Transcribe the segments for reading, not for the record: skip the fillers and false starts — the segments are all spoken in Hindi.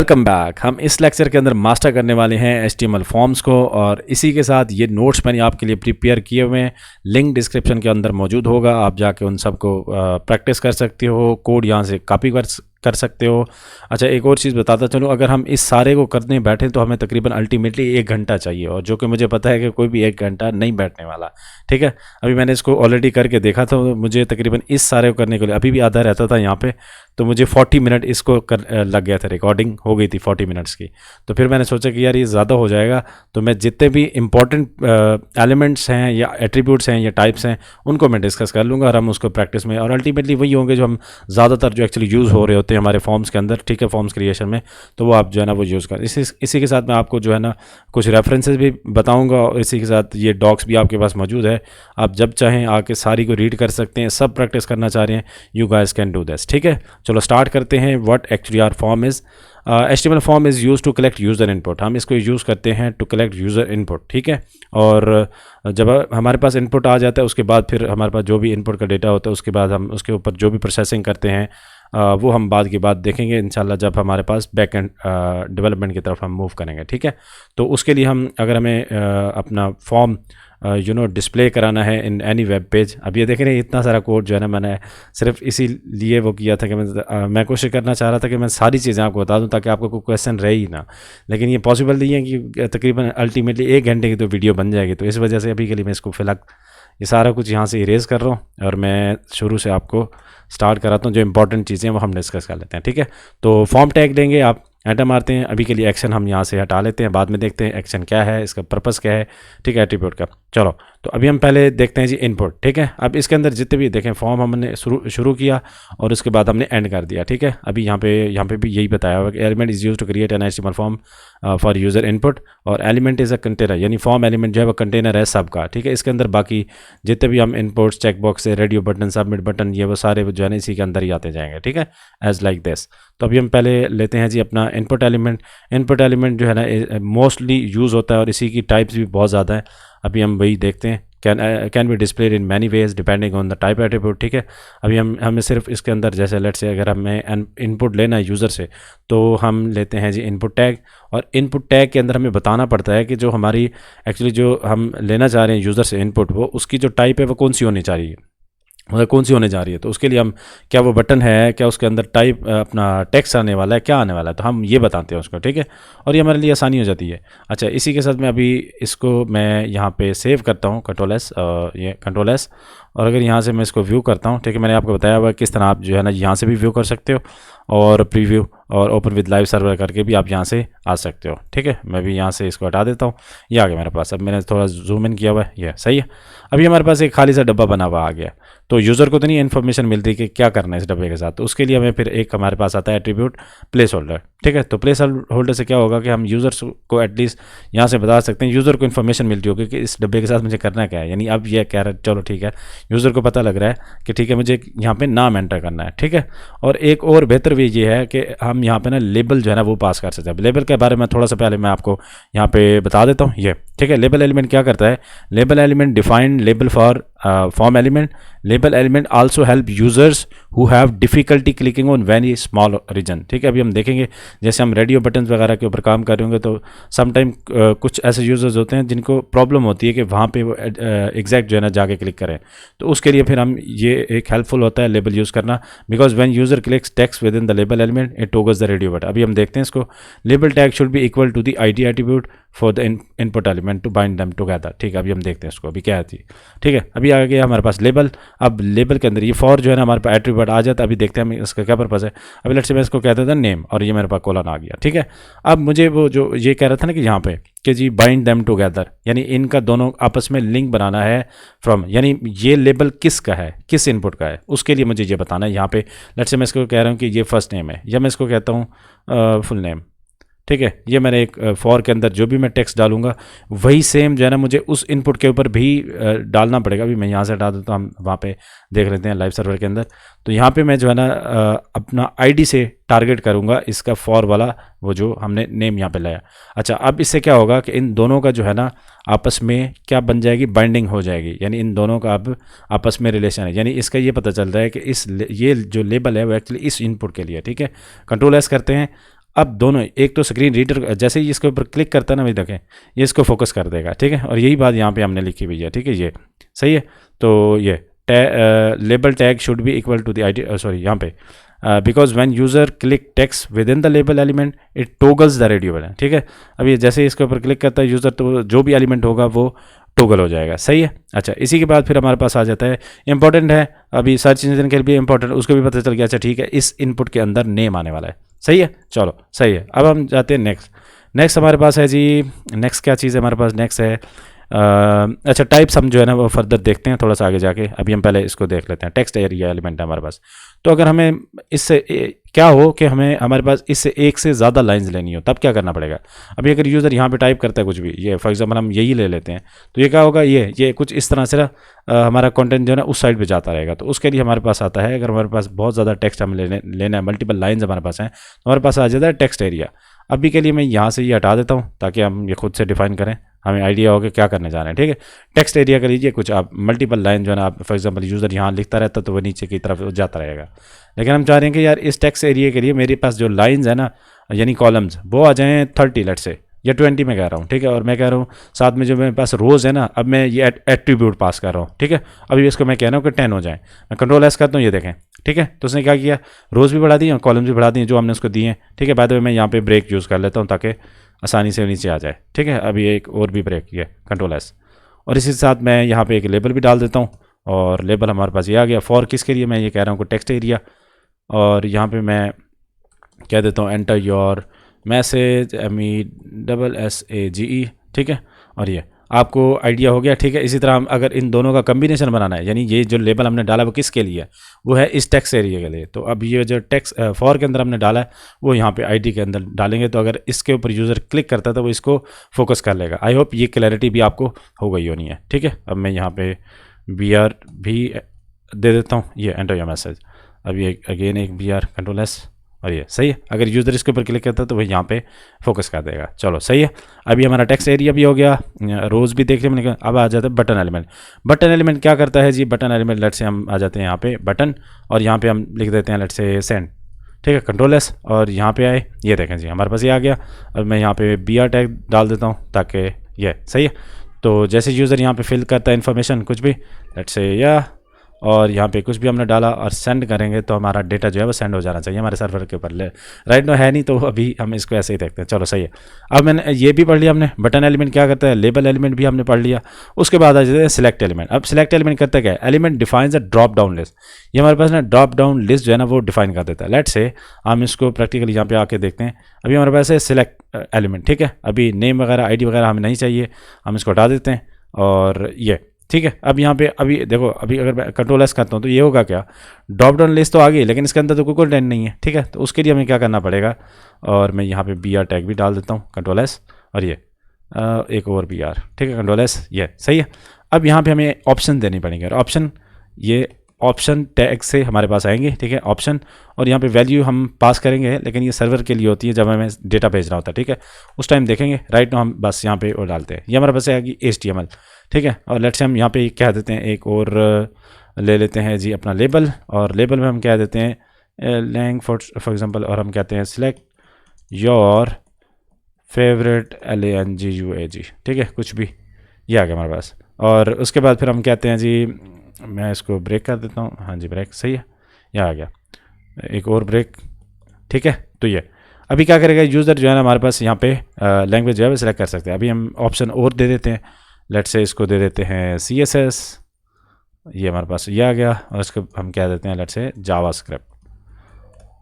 Welcome back. हम इस लेक्चर के अंदर मास्टर करने वाले हैं HTML फॉर्म्स को, और इसी के साथ ये नोट्स मैंने आपके लिए प्रिपेयर किए हुए हैं। लिंक डिस्क्रिप्शन के अंदर मौजूद होगा, आप जाके उन सब को प्रैक्टिस कर सकते हो, कोड यहाँ से कॉपी कर सकते हो। अच्छा, एक और चीज़ बताता चलूँ, अगर हम इस सारे को करने बैठें तो हमें तकरीबन अल्टीमेटली 1 घंटा चाहिए, और जो कि मुझे पता है कि कोई भी 1 घंटा नहीं बैठने वाला। ठीक है, अभी मैंने इसको ऑलरेडी करके देखा था, मुझे तकरीबन इस सारे को करने के लिए अभी भी आधा रहता था यहाँ पे, तो मुझे 40 मिनट इसको लग गया था, रिकॉर्डिंग हो गई थी 40 मिनट्स की। तो फिर मैंने सोचा कि यार ये ज़्यादा हो जाएगा, तो मैं जितने भी इंपॉर्टेंट एलिमेंट्स हैं या एट्रीब्यूट्स हैं या टाइप्स हैं उनको मैं डिस्कस कर लूँगा, और हम उसको प्रैक्टिस में, और अल्टीमेटली वही होंगे जो हम ज़्यादातर जो एक्चुअली यूज़ हो रहे होते हैं हमारे फॉर्म्स के अंदर। ठीक है, फॉर्म्स क्रिएशन में, तो वो आप जो है ना वो यूज़ कर। इसी के साथ मैं आपको जो है ना कुछ रेफरेंसेस भी बताऊँगा, और इसी के साथ ये डॉक्स भी आपके पास मौजूद है, आप जब चाहें आके सारी को रीड कर सकते हैं। सब प्रैक्टिस करना चाह रहे हैं, you guys can do this. ठीक है, चलो स्टार्ट करते हैं। What actually our form is, HTML form is used to collect user input. हम इसको यूज़ करते हैं टू कलेक्ट यूज़र इनपुट। ठीक है, और जब हमारे पास इनपुट आ जाता है उसके बाद फिर हमारे पास जो भी इनपुट का डेटा होता है उसके बाद हम उसके ऊपर जो भी प्रोसेसिंग करते हैं वो हम बाद की बात देखेंगे इंशाल्लाह, जब हमारे पास बैक एंड डेवलपमेंट की तरफ हम मूव करेंगे। ठीक है, तो उसके लिए हम अगर हमें अपना फॉर्म डिस्प्ले कराना है इन एनी वेब पेज। अब ये देख रहे हैं इतना सारा कोड जो है ना, मैंने सिर्फ इसीलिए वो किया था कि मैं कोशिश करना चाह रहा था कि मैं सारी चीज़ें आपको बता दूं ताकि आपको कोई क्वेश्चन रहे ही ना, लेकिन ये पॉसिबल नहीं है कि तकरीबन अल्टीमेटली 1 घंटे की तो वीडियो बन जाएगी। तो इस वजह से अभी के लिए मैं इसको फिलहाल ये सारा कुछ यहाँ से इरेज कर रहा हूँ, और मैं शुरू से आपको स्टार्ट कराता हूँ। जो इंपॉर्टेंट चीज़ें वो हम डिस्कस कर लेते हैं। ठीक है, तो फॉर्म टैग देंगे, आप एंटर मारते हैं। अभी के लिए एक्शन हम यहाँ से हटा लेते हैं, बाद में देखते हैं एक्शन क्या है, इसका पर्पस क्या है। ठीक है, एट्रीब्यूट का। चलो, तो अभी हम पहले देखते हैं जी इनपुट। ठीक है, अब इसके अंदर जितने भी देखें फॉर्म हमने शुरू किया और उसके बाद हमने एंड कर दिया। ठीक है, अभी यहाँ पे भी यही बताया हुआ कि element is used to create an HTML form for user input, और एलिमेंट इज़ अ कंटेनर, यानी फॉर्म एलिमेंट जो है वो कंटेनर है सबका। ठीक है, इसके अंदर बाकी जितने भी हम inputs, checkbox, radio button, submit button, ये वो सारे जो है ना इसी के अंदर ही आते जाएंगे। ठीक है, एज लाइक दिस। तो अभी हम पहले लेते हैं जी अपना इनपुट एलिमेंट। इनपुट एलिमेंट जो है ना मोस्टली यूज़ होता है और इसी की टाइप्स भी बहुत ज़्यादा है। अभी हम वही देखते हैं। Can be displayed in many ways depending on the type attribute. ठीक है, अभी हमें सिर्फ इसके अंदर जैसे लेट्स से अगर हमें इनपुट लेना है यूज़र से, तो हम लेते हैं जी इनपुट टैग, और इनपुट टैग के अंदर हमें बताना पड़ता है कि जो हमारी एक्चुअली जो हम लेना चाह रहे हैं यूज़र से इनपुट, वो उसकी जो टाइप है वो कौन सी होनी चाहिए, मतलब कौन सी होने जा रही है। तो उसके लिए हम क्या वो बटन है, क्या उसके अंदर टाइप अपना टेक्स्ट आने वाला है, क्या आने वाला है, तो हम ये बताते हैं उसको। ठीक है, और ये हमारे लिए आसानी हो जाती है। अच्छा, इसी के साथ मैं अभी इसको मैं यहाँ पे सेव करता हूँ, कंट्रोल एस, और अगर यहाँ से मैं इसको व्यू करता हूँ। ठीक है, मैंने आपको बताया हुआ किस तरह आप जो है ना यहाँ से भी व्यू कर सकते हो, और प्रीव्यू और ओपन विद लाइव सर्वर करके भी आप यहाँ से आ सकते हो। ठीक है, मैं भी यहाँ से इसको हटा देता हूँ, ये आ गया मेरे पास। अब मैंने थोड़ा जूम इन किया हुआ है, ये सही है। अभी हमारे पास एक खाली सा डब्बा बना हुआ आ गया, तो यूज़र को तो नहीं इन्फॉर्मेशन मिलती कि क्या करना है इस डब्बे के साथ, तो उसके लिए हमें फिर एक हमारे पास आता है एट्रीब्यूट प्लेस होल्डर। ठीक है, तो प्लेस होल्डर से क्या होगा कि हम यूज़र्स को एटलीस्ट यहाँ से बता सकते हैं, यूज़र को इन्फॉर्मेशन मिलती होगी कि इस डब्बे के साथ मुझे करना क्या है। यानी अब ये कह रहा है, चलो ठीक है, यूज़र को पता लग रहा है कि ठीक है मुझे यहाँ पे नाम एंटर करना है। ठीक है, और एक और बेहतर वे ये है कि हम यहाँ पे ना लेबल जो है ना वो पास कर सकते हैं। लेबल के बारे में थोड़ा सा पहले मैं आपको यहाँ पे बता देता हूँ। ये ठीक है, लेबल एलिमेंट क्या करता है, label element defined label for form element. Label element also help users who have difficulty clicking on very small region. ठीक है, अभी हम देखेंगे जैसे हम रेडियो बटन्स वगैरह के ऊपर काम कर रहे होंगे, तो समटाइम कुछ ऐसे यूजर्स होते हैं जिनको प्रॉब्लम होती है कि वहाँ पे वो एग्जैक्ट जो है ना जाके क्लिक करें, तो उसके लिए फिर हम ये एक हेल्पफुल होता है लेबल यूज़ करना, because when user clicks text within the label element it toggles the radio button. अभी हम देखते हैं इसको, label tag should be equal to the ID attribute for the input element to bind them together. ठीक है, अभी हम देखते हैं इसको अभी क्या आती है। ठीक है, अभी आ गया हमारे पास लेबल। अब लेबल के अंदर ये फॉर जो है ना हमारे पास एट्रीब्यूट आ जाता है। अभी देखते हैं हम इसका क्या पर्पस है। अभी लेट्स से मैं इसको कहता था नेम, और ये मेरे पास कोलन आ गया। ठीक है, अब मुझे वो जो ये कह रहा था ना कि यहाँ पे कि जी बाइंड देम टुगेदर, यानी इनका दोनों आपस में लिंक बनाना है फ्रॉम, यानी ये लेबल किसका है, किस इनपुट का है, उसके लिए मुझे ये बताना है। यहाँ पे लेट्स से मैं इसको कह रहा हूँ कि ये फर्स्ट नेम है, या मैं इसको कहता हूँ फुल नेम। ठीक है, ये मैंने एक फॉर के अंदर जो भी मैं टेक्स्ट डालूंगा वही सेम जो है ना मुझे उस इनपुट के ऊपर भी डालना पड़ेगा। अभी मैं यहाँ से हटा देता हूँ, हम वहाँ पे देख लेते हैं लाइव सर्वर के अंदर। तो यहाँ पे मैं जो है ना अपना ID से टारगेट करूँगा इसका फॉर वाला, वो जो हमने नेम यहाँ पे लाया। अच्छा, अब इससे क्या होगा कि इन दोनों का जो है ना आपस में क्या बन जाएगी, बाइंडिंग हो जाएगी, यानी इन दोनों का अब आपस में रिलेशन है। यानी इसका ये पता चल रहा है कि ये जो लेबल है वो एक्चुअली इस इनपुट के लिए। ठीक है, कंट्रोल एस करते हैं। अब दोनों, एक तो स्क्रीन रीडर जैसे ही इसके ऊपर क्लिक करता है ना, भाई देखें ये इसको फोकस कर देगा, ठीक है। और यही बात यहाँ पे हमने लिखी हुई है, ठीक है, ये सही है। तो ये label tag should be equal to the ID, sorry यहाँ पे because when user click text within the label element it toggles the radio button, ठीक है। अब ये जैसे ही इसके ऊपर क्लिक करता है यूज़र, तो जो भी एलिमेंट होगा वो टोगल हो जाएगा, सही है। अच्छा, इसी के बाद फिर हमारे पास आ जाता है, इंपॉर्टेंट है अभी सर्च इंजन के लिए इंपॉर्टेंट, उसको भी पता चल गया। अच्छा ठीक है, इस इनपुट के अंदर नेम आने वाला है, सही है, चलो सही है। अब हम जाते हैं नेक्स्ट हमारे पास है जी, नेक्स्ट क्या चीज़ है हमारे पास, नेक्स्ट है अच्छा टाइप्स हम जो है ना वो फर्दर देखते हैं थोड़ा सा आगे जाके, अभी हम पहले इसको देख लेते हैं। टेक्स्ट एरिया एलिमेंट है हमारे पास, तो अगर हमें इससे क्या हो कि हमारे पास इससे एक से ज़्यादा लाइंस लेनी हो, तब क्या करना पड़ेगा। अभी अगर यूज़र यहाँ पे टाइप करता है कुछ भी, ये फॉर एग्जांपल हम यही ले लेते हैं, तो ये क्या होगा, ये कुछ इस तरह से ना हमारा कंटेंट जो है ना उस साइड पे जाता रहेगा। तो उसके लिए हमारे पास आता है, अगर हमारे पास बहुत ज़्यादा टेक्स्ट हमें लेना है, मल्टीपल लाइन्स हमारे पास हैं, तो हमारे पास आ जाता है टेक्स्ट एरिया। अभी के लिए मैं यहाँ से ये हटा देता हूँ ताकि हम ये खुद से डिफाइन करें, हमें आइडिया हो कि क्या करने जा रहे हैं, ठीक है। टेक्स्ट एरिया कर लीजिए कुछ आप मल्टीपल लाइन जो है ना, आप फॉर एग्जांपल यूज़र यहाँ लिखता रहता तो वो नीचे की तरफ जाता रहेगा, लेकिन हम चाह रहे हैं कि यार इस टेक्स्ट एरिया के लिए मेरे पास जो लाइंस है ना, यानी कॉलम्स, वो आ जाएँ 30 लेट से, या 20 में कह रहा हूँ, ठीक है। और मैं कह रहा हूँ साथ में जो मेरे पास रोज़ है ना, अब मैं ये एट्रीब्यूट पास कर रहा हूँ, ठीक है। अभी इसको मैं कह रहा हूँ कि 10 हो जाए, मैं कंट्रोल एस करता हूँ, ये देखें, ठीक है। तो उसने क्या किया, रोज़ भी बढ़ा दी और कॉलम्स भी बढ़ा दिए जो हमने उसको दिए हैं, ठीक है। बाद में मैं यहाँ पे ब्रेक यूज़ कर लेता हूँ ताकि आसानी से नीचे आ जाए, ठीक है। अभी एक और भी ब्रेक, ये कंट्रोल एस, और इसी के साथ मैं यहाँ पे एक लेबल भी डाल देता हूँ, और लेबल हमारे पास ये आ गया। फॉर किसके लिए, मैं ये कह रहा हूँ कि टेक्स्ट एरिया, और यहाँ पे मैं कह देता हूँ एंटर योर मैसेज MESSAGE, ठीक है। और ये आपको आइडिया हो गया, ठीक है। इसी तरह हम अगर इन दोनों का कम्बिनेशन बनाना है, यानी ये जो लेबल हमने डाला वो किसके लिए है, वो है इस टेक्स्ट एरिया के लिए। तो अब ये जो टेक्स्ट फॉर के अंदर हमने डाला है वो यहाँ पे आईडी के अंदर डालेंगे, तो अगर इसके ऊपर यूज़र क्लिक करता है तो वो इसको फोकस कर लेगा। आई होप ये क्लैरिटी भी आपको हो गई होनी है, ठीक है। अब मैं यहाँ पे BR भी दे देता हूँ, ये एंटर योर मैसेज, अब ये अगेन एक BR कंट्रोल एस, और ये सही है। अगर यूज़र इसके ऊपर क्लिक करता है तो वह यहाँ पे फोकस कर देगा, चलो सही है। अभी हमारा टेक्स्ट एरिया भी हो गया, रोज़ भी देख लिया मैंने। अब आ जाता है बटन एलिमेंट। बटन एलिमेंट क्या करता है जी, बटन एलिमेंट लेट से हम आ जाते हैं यहाँ पे बटन, और यहाँ पे हम लिख देते हैं लेट से सेंड, ठीक है, कंट्रोल एस, और यहाँ पे आए, ये देखें जी हमारे पास ये आ गया। अब मैं यहाँ पे BR टैग डाल देता हूँ ताकि ये सही है। तो जैसे यूज़र यहाँ पे फिल करता है इन्फॉर्मेशन कुछ भी, लेट से या, और यहाँ पे कुछ भी हमने डाला और सेंड करेंगे तो हमारा डेटा जो है वो सेंड हो जाना चाहिए हमारे सर्वर के ऊपर। राइट नो है नहीं, तो अभी हम इसको ऐसे ही देखते हैं, चलो सही है। अब मैंने ये भी पढ़ लिया हमने, बटन एलिमेंट क्या करता है, लेबल एलिमेंट भी हमने पढ़ लिया। उसके बाद आ जाते हैं सिलेक्ट एलिमेंट। अब सिलेक्ट एलिमेंट करता क्या है, element defines a drop down list. ये हमारे पास ना ड्रॉप डाउन लिस्ट जो है ना वो डिफाइन कर देता है। लेट से हम इसको प्रैक्टिकली यहाँ पे आके देखते हैं। अभी हमारे पास है सिलेक्ट एलिमेंट, ठीक है। अभी नेम वगैरह ID वगैरह हमें नहीं चाहिए, हम इसको हटा देते हैं, और ये ठीक है। अब यहाँ पे अभी देखो, अभी अगर मैं कंट्रोल एस करता हूँ तो ये होगा क्या, ड्रॉप डाउन लिस्ट तो आ गई, लेकिन इसके अंदर तो कोई कंटेंट नहीं है, ठीक है। तो उसके लिए हमें क्या करना पड़ेगा, और मैं यहाँ पे BR टैग भी डाल देता हूँ, कंट्रोल एस, और ये एक और BR, ठीक है, कंट्रोल एस, ये सही है। अब यहाँ पे हमें ऑप्शन देनी पड़ेंगे, और ऑप्शन, ये ऑप्शन टैग से हमारे पास आएंगे, ठीक है, ऑप्शन, और यहाँ पे वैल्यू हम पास करेंगे, लेकिन ये सर्वर के लिए होती है जब हमें डेटा भेजना होता है, ठीक है, उस टाइम देखेंगे। राइट नो हम बस यहाँ पे वो डालते हैं, ये हमारे पास आएगी HTML, ठीक है। और लेट्स से हम यहाँ पे क्या देते हैं, एक और ले लेते हैं जी अपना लेबल, और लेबल में हम क्या देते हैं लैंग फॉर एग्जांपल, और हम कहते हैं सिलेक्ट योर फेवरेट LANGUAG, ठीक है, कुछ भी, ये आ गया हमारे पास। और उसके बाद फिर हम कहते हैं जी, मैं इसको ब्रेक कर देता हूँ, हाँ जी ब्रेक, सही है, यह आ गया एक और ब्रेक, ठीक है। तो ये अभी क्या करेगा यूज़र जो है ना हमारे पास यहाँ पे लैंग्वेज जो है वो सिलेक्ट कर सकते हैं। अभी हम ऑप्शन और दे देते हैं, लेट से इसको दे देते हैं CSS, ये हमारे पास ये आ गया, और इसको हम क्या देते हैं लेट से जावास्क्रिप्ट,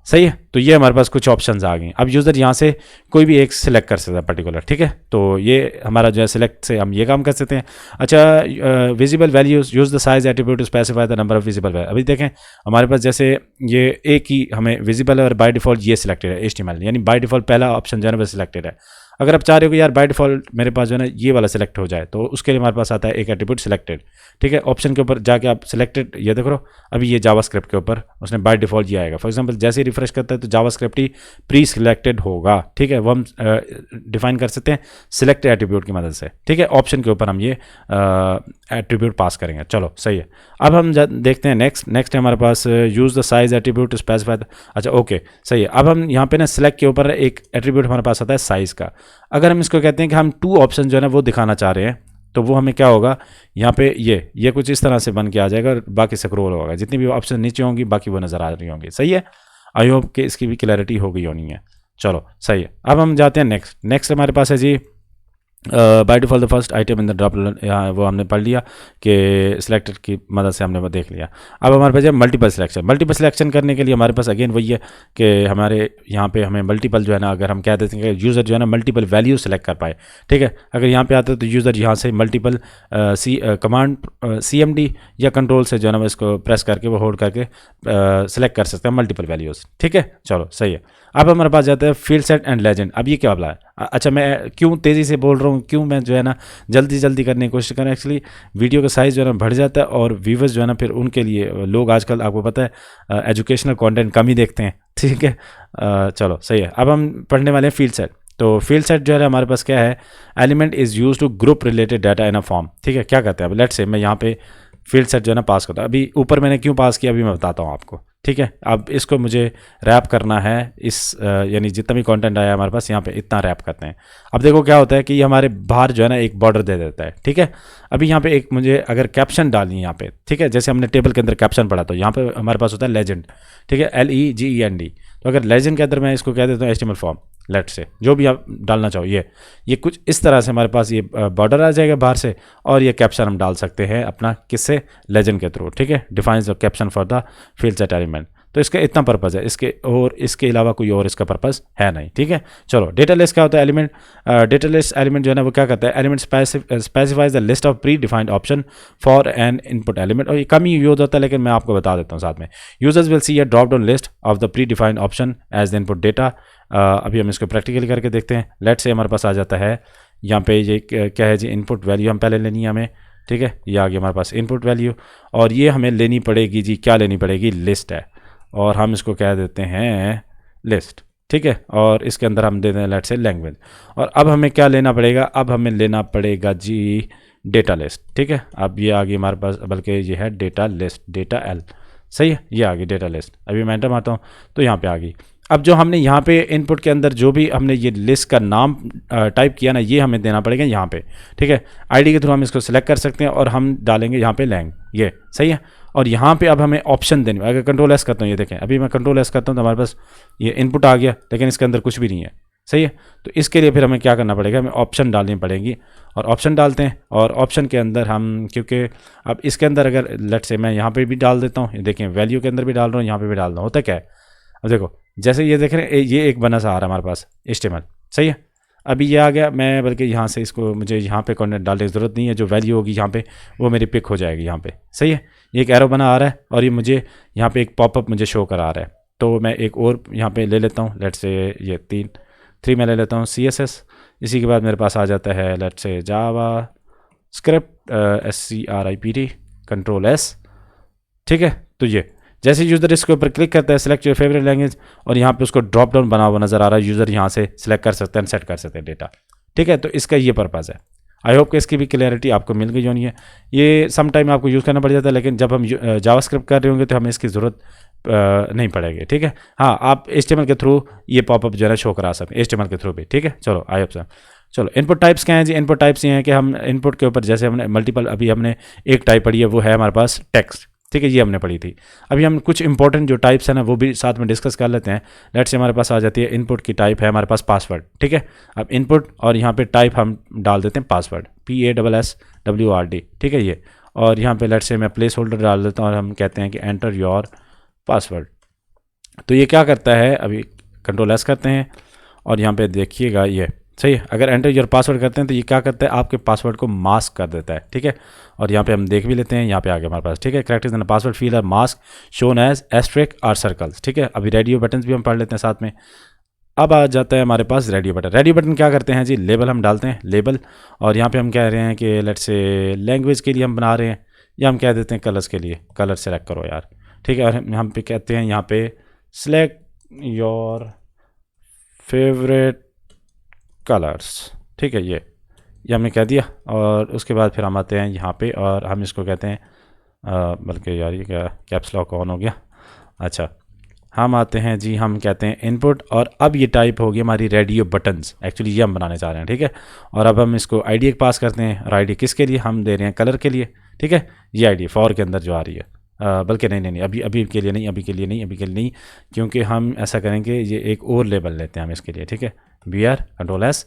सही है। तो ये हमारे पास कुछ ऑप्शंस आ गए। अब यूज़र यहाँ से कोई भी एक सिलेक्ट कर सकता है पर्टिकुलर, ठीक है। तो ये हमारा जो है सिलेक्ट से हम ये काम कर सकते हैं। अच्छा, visible values, use the size attribute to specify the number of visible value. अभी देखें हमारे पास जैसे ये एक ही हमें विजिबल है, और बाय डिफ़ॉल्ट ये सिलेक्टेड है HTML, यानी बाय डिफ़ॉल्ट पहला ऑप्शन जो है वो सिलेक्टेड है। अगर आप चाह रहे हो कि यार बाय डिफ़ॉल्ट मेरे पास जो है ना ये वाला सिलेक्ट हो जाए, तो उसके लिए हमारे पास आता है एक एट्रीब्यूट सिलेक्टेड। ठीक है, ऑप्शन के ऊपर जाके आप सिलेक्टेड, ये देख रहे हो अभी ये जावास्क्रिप्ट के ऊपर उसने बाय डिफ़ॉल्ट ये आएगा। फॉर एग्जांपल जैसे ही रिफ्रेश करता है तो जावास्क्रिप्ट ही प्री सिलेक्टेड होगा। ठीक है, वो हम डिफाइन कर सकते हैं सिलेक्ट एट्रीब्यूट की मदद से। ठीक है, ऑप्शन के ऊपर हम ये एट्रीब्यूट पास करेंगे। चलो सही है। अब हम देखते हैं नेक्स्ट है हमारे पास use the size attribute specify. अच्छा ओके सही है। अब हम यहाँ पे ना सिलेक्ट के ऊपर एक एट्रीब्यूट हमारे पास आता है साइज़ का। अगर हम इसको कहते हैं कि हम 2 ऑप्शन जो है ना वो दिखाना चाह रहे हैं, तो वो हमें क्या होगा, यहाँ पे ये कुछ इस तरह से बन के आ जाएगा और बाकी स्क्रॉल होगा, जितनी भी ऑप्शन नीचे होंगी बाकी वो नज़र आ रही होंगी। सही है, आई होप कि इसकी भी क्लैरिटी हो गई होनी है। चलो सही है। अब हम जाते हैं नेक्स्ट हमारे पास है जी by default the first item in the drop, वो हमने पढ़ लिया कि सिलेक्टेड की मदद से हमने वो देख लिया। अब हमारे पास है मल्टीपल सिलेक्शन करने के लिए हमारे पास अगेन वही है कि हमारे यहाँ पे हमें मल्टीपल जो है ना, अगर हम कह देते हैं कि यूज़र जो है ना मल्टीपल वैल्यू सेलेक्ट कर पाए। ठीक है, अगर यहाँ पे आता है तो यूज़र यहाँ से मल्टीपल कमांड CMD या कंट्रोल से जो है ना इसको प्रेस करके वो होल्ड करके सेलेक्ट कर सकते हैं मल्टीपल वैल्यूज़। ठीक है, चलो सही है। अब हमारे पास जाता है फील्ड सेट एंड लेजेंड। अब ये क्या वाला है? अच्छा, मैं क्यों तेज़ी से बोल रहा हूँ, क्यों मैं जो है ना जल्दी करने की कोशिश कर रहा हूँ, एक्चुअली वीडियो का साइज़ जो है ना बढ़ जाता है और व्यूवर्स जो है ना फिर उनके लिए, लोग आजकल आपको पता है एजुकेशनल कंटेंट कम ही देखते हैं। ठीक है, चलो सही है। अब हम पढ़ने वाले हैं फील्ड सेट। तो फील्ड सेट जो है हमारे पास क्या है, element is used to group related data in a form. ठीक है, क्या कहते हैं, अब लेट्स से मैं यहाँ पे फील्ड सेट जो है ना पास करता हूँ। अभी ऊपर मैंने क्यों पास किया अभी मैं बताता हूँ आपको। ठीक है, अब इसको मुझे रैप करना है, इस यानी जितना भी कंटेंट आया हमारे पास यहाँ पे इतना रैप करते हैं। अब देखो क्या होता है कि ये हमारे बाहर जो है ना एक बॉर्डर दे देता है। ठीक है, अभी यहाँ पे एक मुझे अगर कैप्शन डालनी है यहाँ पे, ठीक है, जैसे हमने टेबल के अंदर कैप्शन पढ़ा तो यहाँ पे हमारे पास होता है लेजेंड। ठीक है, LEGEND। तो अगर लेजेंड के अंदर मैं इसको कह देता हूँ HTML फॉर्म, लेट से जो भी आप डालना चाहो, ये कुछ इस तरह से हमारे पास ये बॉर्डर आ जाएगा बाहर से, और ये कैप्शन हम डाल सकते हैं अपना किससे, लेजेंड के थ्रू। ठीक है, defines the caption for the field set element. तो इसका इतना पर्पज़ है, इसके अलावा कोई और इसका पर्पज़ है नहीं। ठीक है, चलो डेटा लिस्ट क्या होता है, एलिमेंट डेटा लिस्ट एलिमेंट जो है ना वो क्या करता है, element specifies the list of pre defined option for an input element. और ये कम ही यूज होता है, लेकिन मैं आपको बता देता हूँ साथ में। Users will see a drop down list of the predefined option as the input data. अभी हम इसको प्रैक्टिकली करके देखते हैं। लेट से हमारे पास आ जाता है यहाँ पे ये क्या है जी, इनपुट वैल्यू हम पहले लेनी है हमें। ठीक है, ये आ गया हमारे पास इनपुट वैल्यू, और ये हमें लेनी पड़ेगी जी, क्या लेनी पड़ेगी, लिस्ट है, और हम इसको कह देते हैं लिस्ट। ठीक है, और इसके अंदर हम दे दें लेट से लैंग्वेज। और अब हमें क्या लेना पड़ेगा, अब हमें लेना पड़ेगा जी डेटा लिस्ट। ठीक है, अब ये आ गई हमारे पास, बल्कि ये है डेटा लिस्ट, डेटा L। सही है, ये आ गई डेटा लिस्ट। अभी मैं एंटर मारता हूँ तो यहाँ पे आ गई। अब जो हमने यहाँ पे इनपुट के अंदर जो भी हमने ये लिस्ट का नाम टाइप किया ना, ये हमें देना पड़ेगा यहाँ पे। ठीक है, आईडी के थ्रू हम इसको सिलेक्ट कर सकते हैं और हम डालेंगे यहाँ पे लैंग, ये सही है। और यहाँ पे अब हमें ऑप्शन देने, अगर कंट्रोल S करता हूँ, ये देखें अभी मैं कंट्रोल S करता हूँ तो हमारे पास ये इनपुट आ गया, लेकिन इसके अंदर कुछ भी नहीं है। सही है, तो इसके लिए फिर हमें क्या करना पड़ेगा, हमें ऑप्शन डालनी पड़ेगी, और ऑप्शन डालते हैं। और ऑप्शन के अंदर हम, क्योंकि अब इसके अंदर अगर लेट से मैं यहाँ पे भी डाल देता हूँ, ये देखें वैल्यू के अंदर भी डाल रहा हूँ, यहाँ पे भी डाल रहा हूँ, होता क्या है, अब देखो जैसे ये देख रहे हैं, ये एक बना सा आ रहा है हमारे पास HTML। सही है, अभी ये आ गया, मैं बल्कि यहाँ से इसको, मुझे यहाँ पे कंटेंट डालने की ज़रूरत नहीं है, जो वैल्यू होगी यहाँ पे वो मेरी पिक हो जाएगी यहाँ पे। सही है, ये एक एरो बना आ रहा है, और ये मुझे यहाँ पे एक पॉपअप मुझे शो करा रहा है। तो मैं एक और यहाँ पे ले लेता हूँ, लेट से ये 3 मैं ले लेता हूँ CSS। इसी के बाद मेरे पास आ जाता है लेट से जावा स्क्रिप्ट SCRIPT कंट्रोल S। ठीक है, तो ये जैसे यूज़र इसके ऊपर क्लिक करता है, सिलेक्ट योर फेवरेट लैंग्वेज, और यहाँ पे उसको ड्रॉप डाउन बना हुआ नज़र आ रहा है, यूज़र यहाँ से सिलेक्ट कर सकते हैं, सेट कर सकते हैं डेटा। ठीक है, तो इसका ये पर्पज़ है। आई होप कि इसकी भी क्लैरिटी आपको मिल गई होनी है। ये सम टाइम आपको यूज़ करना पड़ जाता है, लेकिन जब हम जावास्क्रिप्ट कर रहे होंगे तो हमें इसकी ज़रूरत नहीं पड़ेगी। ठीक है, हाँ, आप HTML के थ्रू ये पॉपअप जो है शो करा सकते हैं, HTML के थ्रू भी। ठीक है, चलो आई होप सर। चलो इनपुट टाइप्स क्या हैं जी, इनपुट टाइप्स ये हैं कि हम इनपुट के ऊपर, जैसे हमने मल्टीपल, अभी हमने एक टाइप पढ़ी है, वो है हमारे पास टेक्स्ट। ठीक है, ये हमने पढ़ी थी। अभी हम कुछ इंपॉर्टेंट जो टाइप्स हैं ना वो भी साथ में डिस्कस कर लेते हैं। लेट से हमारे पास आ जाती है इनपुट की टाइप है हमारे पास पासवर्ड। ठीक है, अब इनपुट और यहाँ पे टाइप हम डाल देते हैं पासवर्ड, PASSWORD। ठीक है, ये, और यहाँ पे लेट से मैं प्लेस होल्डर डाल देता हूँ और हम कहते हैं कि एंटर योर पासवर्ड। तो ये क्या करता है, अभी कंट्रोल S करते हैं और यहाँ पे देखिएगा ये सही है, अगर एंटर योर पासवर्ड करते हैं तो ये क्या करता है, आपके पासवर्ड को मास्क कर देता है। ठीक है, और यहाँ पे हम देख भी लेते हैं, यहाँ पे आ गया हमारे पास। ठीक है, characters in password field are mask shown as asterisk or circles. ठीक है, अभी रेडियो बटन्स भी हम पढ़ लेते हैं साथ में। अब आ जाता है हमारे पास रेडियो बटन। रेडियो बटन क्या करते हैं जी, लेबल हम डालते हैं, लेबल, और यहाँ पे हम कह रहे हैं कि लेट्स से लैंग्वेज के लिए हम बना रहे हैं, या हम कह देते हैं कलर्स के लिए, कलर सेलेक्ट करो यार, ठीक है। और हम यहाँ पे कहते हैं यहाँ पे सेलेक्ट योर फेवरेट कलर्स, ठीक है, ये हमने कह दिया। और उसके बाद फिर हम आते हैं यहाँ पे और हम इसको कहते हैं बल्कि यार ये क्या कैप्स लॉक ऑन हो गया, अच्छा, हम आते हैं जी, हम कहते हैं इनपुट, और अब ये टाइप होगी हमारी रेडियो बटन्स, एक्चुअली ये हम बनाने चाह रहे हैं, ठीक है। और अब हम इसको आईडी पास करते हैं, और आईडी किसके लिए, हम दे रहे हैं कलर के लिए, ठीक है। ये आईडी फॉर के अंदर जो आ रही है, बल्कि नहीं, अभी के लिए नहीं, अभी के लिए नहीं, क्योंकि हम ऐसा करेंगे, ये एक और लेबल लेते हैं हम इसके लिए, ठीक है, BR कंट्रोल S,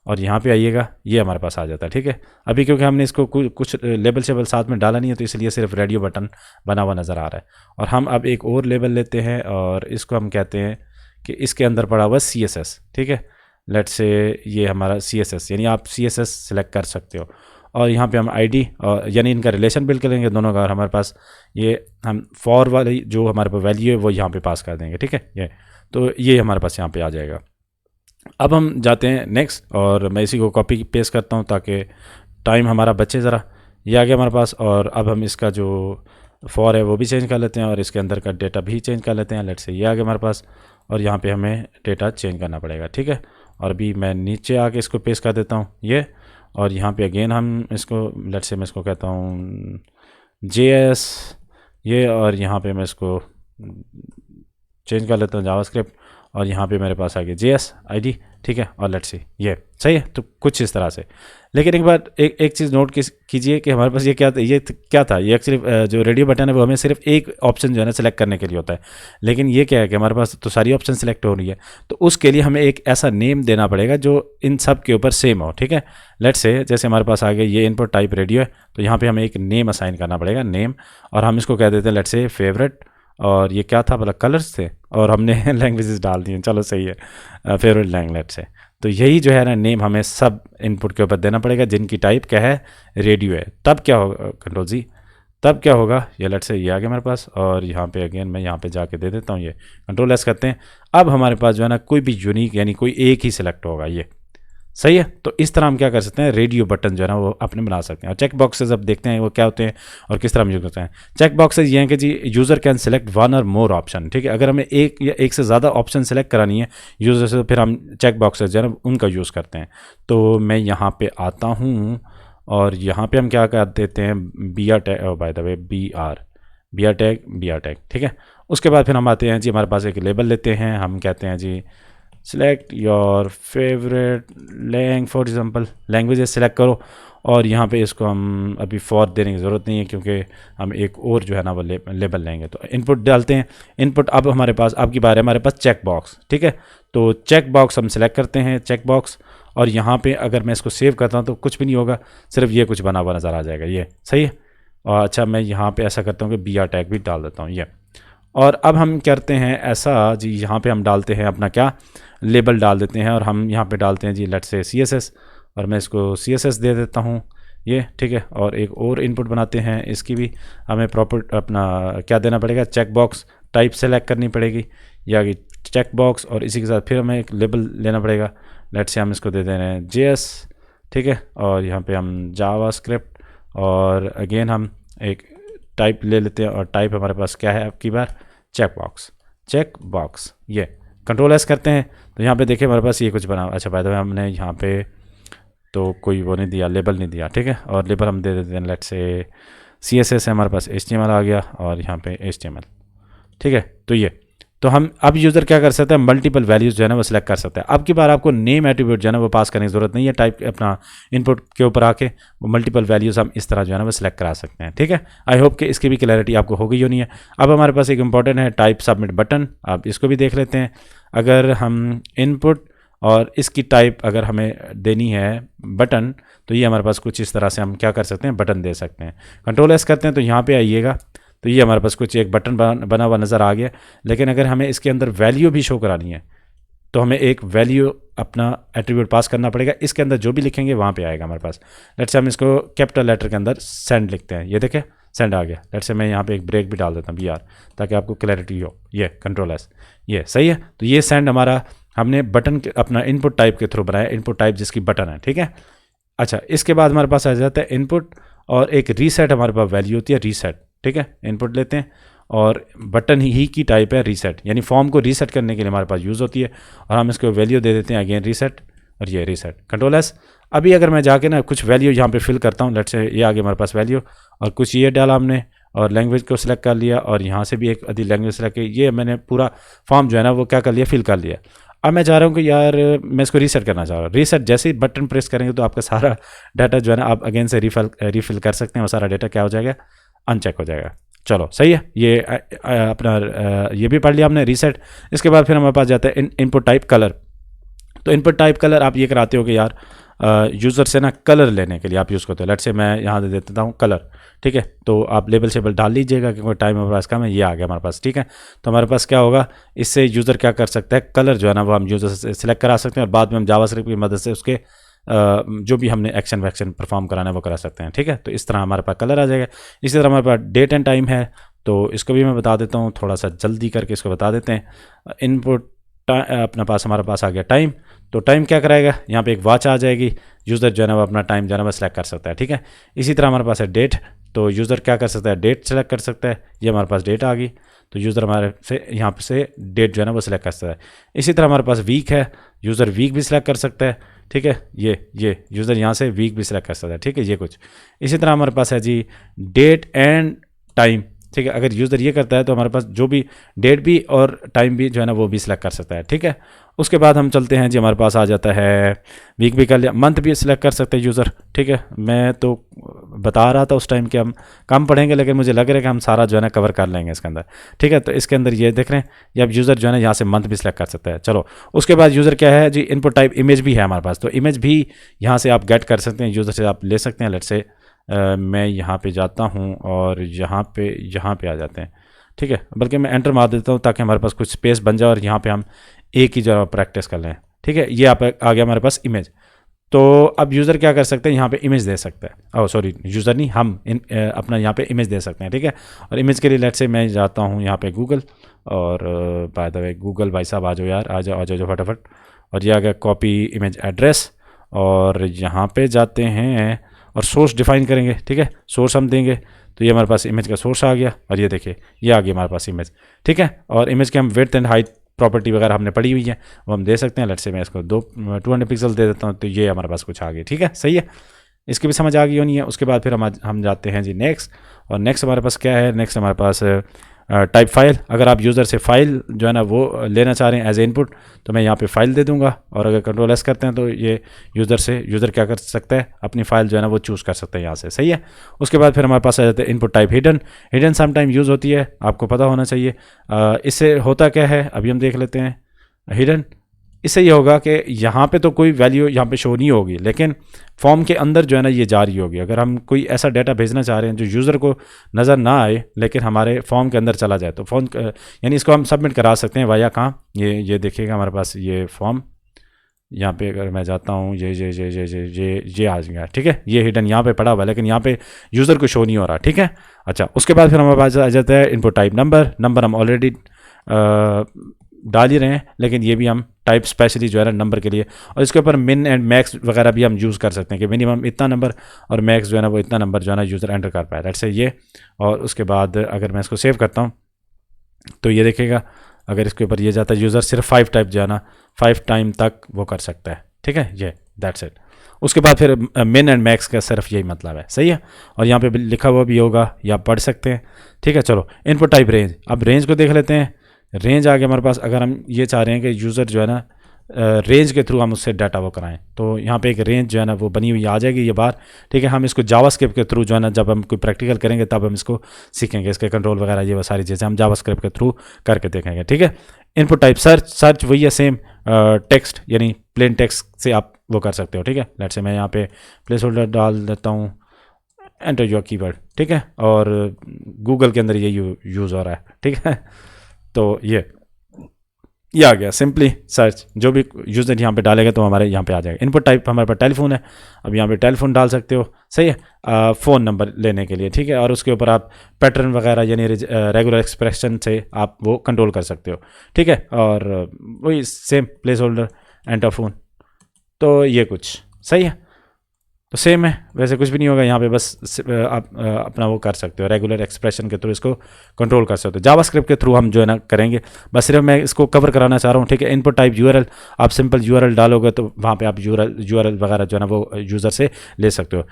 और यहाँ पे आइएगा, ये हमारे पास आ जाता है, ठीक है। अभी क्योंकि हमने इसको कुछ लेबल शेबल साथ में डाला नहीं है, तो इसलिए सिर्फ रेडियो बटन बना हुआ नज़र आ रहा है। और हम अब एक और लेबल लेते हैं, और इसको हम कहते हैं कि इसके अंदर पड़ा हुआ CSS, ठीक है। लेट्स से ये हमारा CSS, यानी आप CSS सेलेक्ट कर सकते हो। और यहाँ पे हम ID और यानी इनका रिलेशन बिल्ड करेंगे दोनों का, और हमारे पास ये हम फॉर वाली जो हमारे पास वैल्यू है वो यहाँ पे पास कर देंगे, ठीक है। ये तो ये हमारे पास यहाँ पे आ जाएगा। अब हम जाते हैं नेक्स्ट, और मैं इसी को कॉपी पेस्ट करता हूँ ताकि टाइम हमारा बचे ज़रा। ये आ गया हमारे पास, और अब हम इसका जो फॉर है वो भी चेंज कर लेते हैं, और इसके अंदर का डेटा भी चेंज कर लेते हैं। लेट्स से ये आ गया हमारे पास, और यहाँ पे हमें डेटा चेंज करना पड़ेगा, ठीक है। और अभी मैं नीचे आके इसको पेस्ट कर देता हूँ ये, और यहाँ पे अगेन हम इसको लेट्स से मैं इसको कहता हूँ JS ये, और यहाँ पे मैं इसको चेंज कर लेता हूँ जावास्क्रिप्ट, और यहाँ पे मेरे पास आ गया JS ID, ठीक है। और लेट्स सी ये सही है, तो कुछ इस तरह से। लेकिन एक बार एक चीज़ नोट कीजिए कि हमारे पास ये क्या था, ये एक्चुअली जो रेडियो बटन है वो हमें सिर्फ एक ऑप्शन जो है ना सेलेक्ट करने के लिए होता है। लेकिन ये क्या है कि हमारे पास तो सारी ऑप्शन सेलेक्ट हो रही है, तो उसके लिए हमें एक ऐसा नेम देना पड़ेगा जो इन सब के ऊपर सेम हो, ठीक है। लेट्स से जैसे हमारे पास आ गया ये इनपुट टाइप रेडियो है, तो यहाँ पर हमें एक नेम असाइन करना पड़ेगा, नेम, और हम इसको कह देते हैं लेट्स से फेवरेट, और ये क्या था भला, कलर्स थे, और हमने लैंग्वेजेस डाल दिए, चलो सही है, फेवरेट लैंग्वेज से। तो यही जो है ना नेम हमें सब इनपुट के ऊपर देना पड़ेगा जिनकी टाइप क्या है, रेडियो है। तब क्या होगा, कंट्रोल जी, तब क्या होगा, ये लेट्स से ये आ गया मेरे पास, और यहाँ पे अगेन मैं यहाँ पे जाके दे देता हूँ, ये कंट्रोल S करते हैं। अब हमारे पास जो है ना कोई भी यूनिक यानी कोई एक ही सिलेक्ट होगा, ये सही है। तो इस तरह हम क्या कर सकते हैं, रेडियो बटन जो है ना वो अपने बना सकते हैं। और चेक बॉक्सेस अब देखते हैं वो क्या होते हैं और किस तरह हम यूज़ करते हैं। चेक बॉक्सेस ये हैं कि जी यूज़र कैन सेलेक्ट वन और मोर ऑप्शन, ठीक है। अगर हमें एक या एक से ज़्यादा ऑप्शन सेलेक्ट करानी है यूज़र से, तो फिर हम चेक बॉक्सेस जो है ना उनका यूज़ करते हैं। तो मैं यहाँ पे आता हूँ, और यहाँ पे हम क्या कर देते हैं, BR tag, by the way BR tag, ठीक है। उसके बाद फिर हम आते हैं जी, हमारे पास एक लेबल लेते हैं, हम कहते हैं जी select your favourite for example languages select करो, और यहाँ पे इसको हम अभी फॉर देने की ज़रूरत नहीं है क्योंकि हम एक और जो है ना वो लेबल लेंगे। तो इनपुट डालते हैं, इनपुट अब हमारे पास अब की बार है हमारे पास चेक बॉक्स, ठीक है। तो चेक बॉक्स हम सेलेक्ट करते हैं, चेक बॉक्स, और यहाँ पे अगर मैं इसको सेव करता हूँ तो कुछ भी नहीं होगा, सिर्फ ये कुछ बना हुआ नज़र आ जाएगा, ये सही है। और अच्छा मैं यहाँ पे ऐसा करता हूँ कि BR टैग भी डाल देता हूँ ये। और अब हम करते हैं ऐसा जी, यहाँ पे हम डालते हैं अपना क्या लेबल डाल देते हैं, और हम यहाँ पे डालते हैं जी लेट्स से CSS, और मैं इसको CSS दे देता हूँ ये, ठीक है। और एक और इनपुट बनाते हैं, इसकी भी हमें प्रॉपर अपना क्या देना पड़ेगा, चेक बॉक्स टाइप सेलेक्ट करनी पड़ेगी, या कि चेक बॉक्स, और इसी के साथ फिर हमें एक लेबल लेना पड़ेगा। लेट्स से हम इसको दे दे रहे हैं JS, ठीक है। और यहाँ पे हम जावास्क्रिप्ट, और अगेन हम एक टाइप ले लेते हैं, और टाइप हमारे पास क्या है अब की बार, चेक बॉक्स, ये कंट्रोल S करते हैं। तो यहाँ पे देखिए हमारे पास ये कुछ बना, अच्छा बाय द वे हमने यहाँ पे तो कोई वो नहीं दिया, लेबल नहीं दिया, ठीक है। और लेबल हम दे देते हैं लेट्स से CSS है, हमारे पास HTML आ गया, और यहाँ पे HTML, ठीक है। तो ये तो हम अब यूज़र क्या कर सकते हैं, मल्टीपल वैल्यूज़ जो है ना वो सिलेक्ट कर सकते हैं। अब की बार आपको नेम एट्रीब्यूट जो है ना वो पास करने की ज़रूरत नहीं है, टाइप अपना इनपुट के ऊपर आके वो मल्टीपल वैल्यूज़ हम इस तरह जो है ना वो सिलेक्ट करा सकते हैं, ठीक है। आई होप कि इसकी भी क्लैरिटी आपको हो गई होनी है। अब हमारे पास एक इंपॉर्टेंट है टाइप सबमिट बटन, आप इसको भी देख लेते हैं। अगर हम इनपुट और इसकी टाइप अगर हमें देनी है बटन, तो ये हमारे पास कुछ इस तरह से हम क्या कर सकते हैं, बटन दे सकते हैं। कंट्रोल S करते हैं, तो यहाँ पे आइएगा, तो ये हमारे पास कुछ एक बटन बना हुआ नज़र आ गया। लेकिन अगर हमें इसके अंदर वैल्यू भी शो करानी है, तो हमें एक वैल्यू अपना एट्रीब्यूट पास करना पड़ेगा। इसके अंदर जो भी लिखेंगे वहाँ पे आएगा हमारे पास। लेट्स से हम इसको कैपिटल लेटर के अंदर सेंड लिखते हैं, ये देखें सेंड आ गया। लेट्स से मैं यहाँ पे एक ब्रेक भी डाल देता हूँ BR, ताकि आपको क्लैरिटी हो। ये कंट्रोल S, ये सही है। तो ये सेंड हमारा हमने बटन के अपना इनपुट टाइप के थ्रू बनाया, इनपुट टाइप जिसकी बटन है, ठीक है। अच्छा, इसके बाद हमारे पास आ जाता है इनपुट और एक रीसेट, हमारे पास वैल्यू होती है रीसेट, ठीक है। इनपुट लेते हैं और बटन ही की टाइप है रीसेट, यानी फॉर्म को रीसेट करने के लिए हमारे पास यूज़ होती है और हम इसको वैल्यू दे देते हैं अगेन रीसेट, और ये रीसेट कंट्रोल एस। अभी अगर मैं जाके ना कुछ वैल्यू यहाँ पे फिल करता हूँ, लेट्स से ये आगे हमारे पास वैल्यू और कुछ ये डाला हमने और लैंग्वेज को सिलेक्ट कर लिया और यहाँ से भी एक आधी लैंग्वेज सेलेक्ट की, ये मैंने पूरा फॉर्म जो है ना वो क्या कर लिया, फिल कर लिया। अब मैं चाह रहा हूँ कि यार मैं इसको रीसेट करना चाह रहा हूँ। रीसेट जैसे ही बटन प्रेस करेंगे तो आपका सारा डाटा जो है ना आप अगेन से रिफिल कर सकते हैं और सारा डाटा क्या हो जाएगा, अनचेक हो जाएगा। चलो सही है, ये अपना ये भी पढ़ लिया हमने रीसेट। इसके बाद फिर हमारे पास जाता है इनपुट टाइप कलर। तो इनपुट टाइप कलर आप ये कराते हो कि यार यूज़र से ना कलर लेने के लिए आप यूज़ करते हो। लेट्स से मैं यहाँ दे देता हूँ कलर, ठीक है। तो आप लेबल शेबल डाल लीजिएगा क्योंकि टाइम हमारे पास कम है। ये आ गया हमारे पास, ठीक है। तो हमारे पास क्या होगा, इससे यूज़र क्या कर सकता है, कलर जो है ना वो हम यूज़र से सिलेक्ट करा सकते हैं और बाद में हम जावास्क्रिप्ट की मदद से उसके जो भी हमने एक्शन वैक्शन परफॉर्म कराना है वो करा सकते हैं, ठीक है। तो इस तरह हमारे पास कलर आ जाएगा। इसी तरह हमारे पास डेट एंड टाइम है, तो इसको भी मैं बता देता हूँ, थोड़ा सा जल्दी करके इसको बता देते हैं। इनपुट अपना पास हमारे पास आ गया टाइम। तो टाइम क्या कराएगा, यहाँ पे एक वॉच आ जाएगी, यूज़र जो है ना वो अपना टाइम जो है ना वो सिलेक्ट कर सकता है, ठीक है। इसी तरह हमारे पास है डेट, तो यूज़र क्या कर सकता है, डेट सेलेक्ट कर सकता है। ये हमारे पास डेट आ गई, तो यूज़र हमारे से यहाँ पे से डेट जो है ना वो सिलेक्ट कर सकता है। इसी तरह हमारे पास वीक है, यूज़र वीक भी सिलेक्ट कर सकता है, ठीक है। ये यूज़र यहाँ से वीक भी सिलेक्ट कर सकता है, ठीक है। ये कुछ इसी तरह हमारे पास है जी डेट एंड टाइम, ठीक है। अगर यूज़र ये करता है तो हमारे पास जो भी डेट भी और टाइम भी जो है ना वो भी सिलेक्ट कर सकता है, ठीक है। उसके बाद हम चलते हैं जी, हमारे पास आ जाता है वीक भी कर लिया, मंथ भी सिलेक्ट कर सकते हैं यूज़र, ठीक है। मैं तो बता रहा था उस टाइम कि हम कम पढ़ेंगे, लेकिन मुझे लग रहा है कि हम सारा जो है ना कवर कर लेंगे इसके अंदर, ठीक है। तो इसके अंदर ये देख रहे हैं, ये अब यूज़र जो है ना यहाँ से मंथ भी सिलेक्ट कर सकता है। चलो उसके बाद यूज़र क्या है जी, इनपुट टाइप इमेज भी है हमारे पास, तो इमेज भी यहाँ से आप गेट कर सकते हैं, यूज़र से आप ले सकते हैं। लेट्स से मैं यहाँ पे जाता हूँ और यहाँ पे आ जाते हैं, ठीक है। बल्कि मैं एंटर मार देता हूँ ताकि हमारे पास कुछ स्पेस बन जाए और यहाँ पे हम एक ही जगह प्रैक्टिस कर लें, ठीक है। ये आप आ गया हमारे पास इमेज। तो अब यूज़र क्या कर सकते हैं, यहाँ पे इमेज दे सकता है, ओह सॉरी यूज़र नहीं, हम अपना यहाँ पे इमेज दे सकते हैं, ठीक है। और इमेज के लिए लेट्स से मैं जाता हूँ यहाँ पे गूगल, और बाय द वे गूगल भाई साहब आ जाओ यार, आ जाओ फटाफट। और ये आ गया कॉपी इमेज एड्रेस, और यहाँ पे जाते हैं और सोर्स डिफाइन करेंगे, ठीक है। सोर्स हम देंगे, तो ये हमारे पास इमेज का सोर्स आ गया, और ये देखिए ये आ गया हमारे पास इमेज, ठीक है। और इमेज के हम विड्थ एंड हाइट प्रॉपर्टी वगैरह हमने पढ़ी हुई है, वो हम दे सकते हैं। लेट्स से मैं इसको 200 पिक्सल दे देता हूँ, तो ये हमारे पास कुछ आ गया, ठीक है। सही है, इसकी भी समझ आ गई होनी है। उसके बाद फिर हम जाते हैं जी नेक्स्ट, और नेक्स्ट हमारे पास क्या है, नेक्स्ट हमारे पास टाइप फाइल। अगर आप यूज़र से फाइल जो है ना वो लेना चाह रहे हैं एज ए इनपुट, तो मैं यहाँ पे फाइल दे दूंगा, और अगर कंट्रोल एस करते हैं तो ये यूज़र क्या कर सकता है, अपनी फाइल जो है ना वो चूज़ कर सकते हैं यहाँ से। सही है। उसके बाद फिर हमारे पास आ जाता है input type hidden some time use होती है, आपको पता होना चाहिए। इससे होता क्या है, अभी हम देख लेते हैं। हिडन इससे ये होगा कि यहाँ पे तो कोई वैल्यू यहाँ पे शो नहीं होगी, लेकिन फॉर्म के अंदर जो है ना ये जा रही होगी। अगर हम कोई ऐसा डाटा भेजना चाह रहे हैं जो यूज़र को नज़र ना आए लेकिन हमारे फॉर्म के अंदर चला जाए, तो फॉर्म यानी इसको हम सबमिट करा सकते हैं वाया कहाँ, ये देखिएगा हमारे पास ये फॉर्म, यहाँ पे अगर मैं जाता हूँ ये आ गया, ठीक है। ये हिडन यहाँ पे पड़ा हुआ है, लेकिन यहाँ पे यूज़र को शो नहीं हो रहा, ठीक है। अच्छा, उसके बाद फिर हमारे पास आ जाता है इनपुट टाइप नंबर हम ऑलरेडी डाल ही रहे हैं, लेकिन ये भी हम टाइप स्पेशली जो है ना नंबर के लिए, और इसके ऊपर मिन एंड मैक्स वगैरह भी हम यूज़ कर सकते हैं कि मिनिमम इतना नंबर और मैक्स जो है ना वो इतना नंबर जो है ना यूज़र एंटर कर पाए, लेट्स से ये। और उसके बाद अगर मैं इसको सेव करता हूँ तो ये देखेगा, अगर इसके ऊपर ये जाता है यूज़र सिर्फ 5 टाइप जो है ना 5 टाइम तक वो कर सकता है, ठीक है। ये दैट्स इट। उसके बाद फिर मिन एंड मैक्स का सिर्फ यही मतलब है, सही है। और यहाँ पे लिखा हुआ भी होगा या पढ़ सकते हैं, ठीक है। चलो इनपुट टाइप रेंज, अब रेंज को देख लेते हैं। रेंज आ गया हमारे पास। अगर हम ये चाह रहे हैं कि यूज़र जो है ना रेंज के थ्रू हम उससे डाटा वो कराएं, तो यहाँ पे एक रेंज जो है ना वो बनी हुई आ जाएगी ये बार, ठीक है। हम इसको जावास्क्रिप्ट के थ्रू जो है ना जब हम कोई प्रैक्टिकल करेंगे तब हम इसको सीखेंगे, इसके कंट्रोल वगैरह ये वो सारी चीज़ें हम जावास्क्रिप्ट के थ्रू करके देखेंगे, ठीक है। इनपुट टाइप सर्च वही है सेम, टेक्स्ट यानी प्लेन टेक्स्ट से आप वो कर सकते हो, ठीक है। लेट्स से मैं यहाँ पे प्लेस होल्डर डाल देता हूँ, एंटर योर कीवर्ड, ठीक है। और गूगल के अंदर ये यूज़ हो रहा है, ठीक है। तो ये ये आ गया सिंपली सर्च, जो भी यूज़र यहाँ पे डालेगा तो हमारे यहाँ पे आ जाएगा। इनपुट टाइप हमारे पास टेलीफोन है, अब यहाँ पे टेलीफोन डाल सकते हो, सही है, फ़ोन नंबर लेने के लिए, ठीक है। और उसके ऊपर आप पैटर्न वगैरह यानी रेगुलर एक्सप्रेशन से आप वो कंट्रोल कर सकते हो, ठीक है। और वही same place holder enter phone, तो ये कुछ सही है, तो सेम है, वैसे कुछ भी नहीं होगा यहाँ पे, बस आप अपना वो कर सकते हो, रेगुलर एक्सप्रेशन के थ्रू इसको कंट्रोल कर सकते हो। जावास्क्रिप्ट के थ्रू हम जो है ना करेंगे, बस सिर्फ मैं इसको कवर कराना चाह रहा हूँ, ठीक है। इनपुट टाइप यूआरएल, आप सिंपल यूआरएल डालोगे तो वहाँ पे आप यूआरएल वगैरह जो है ना वो यूज़र से ले सकते हो।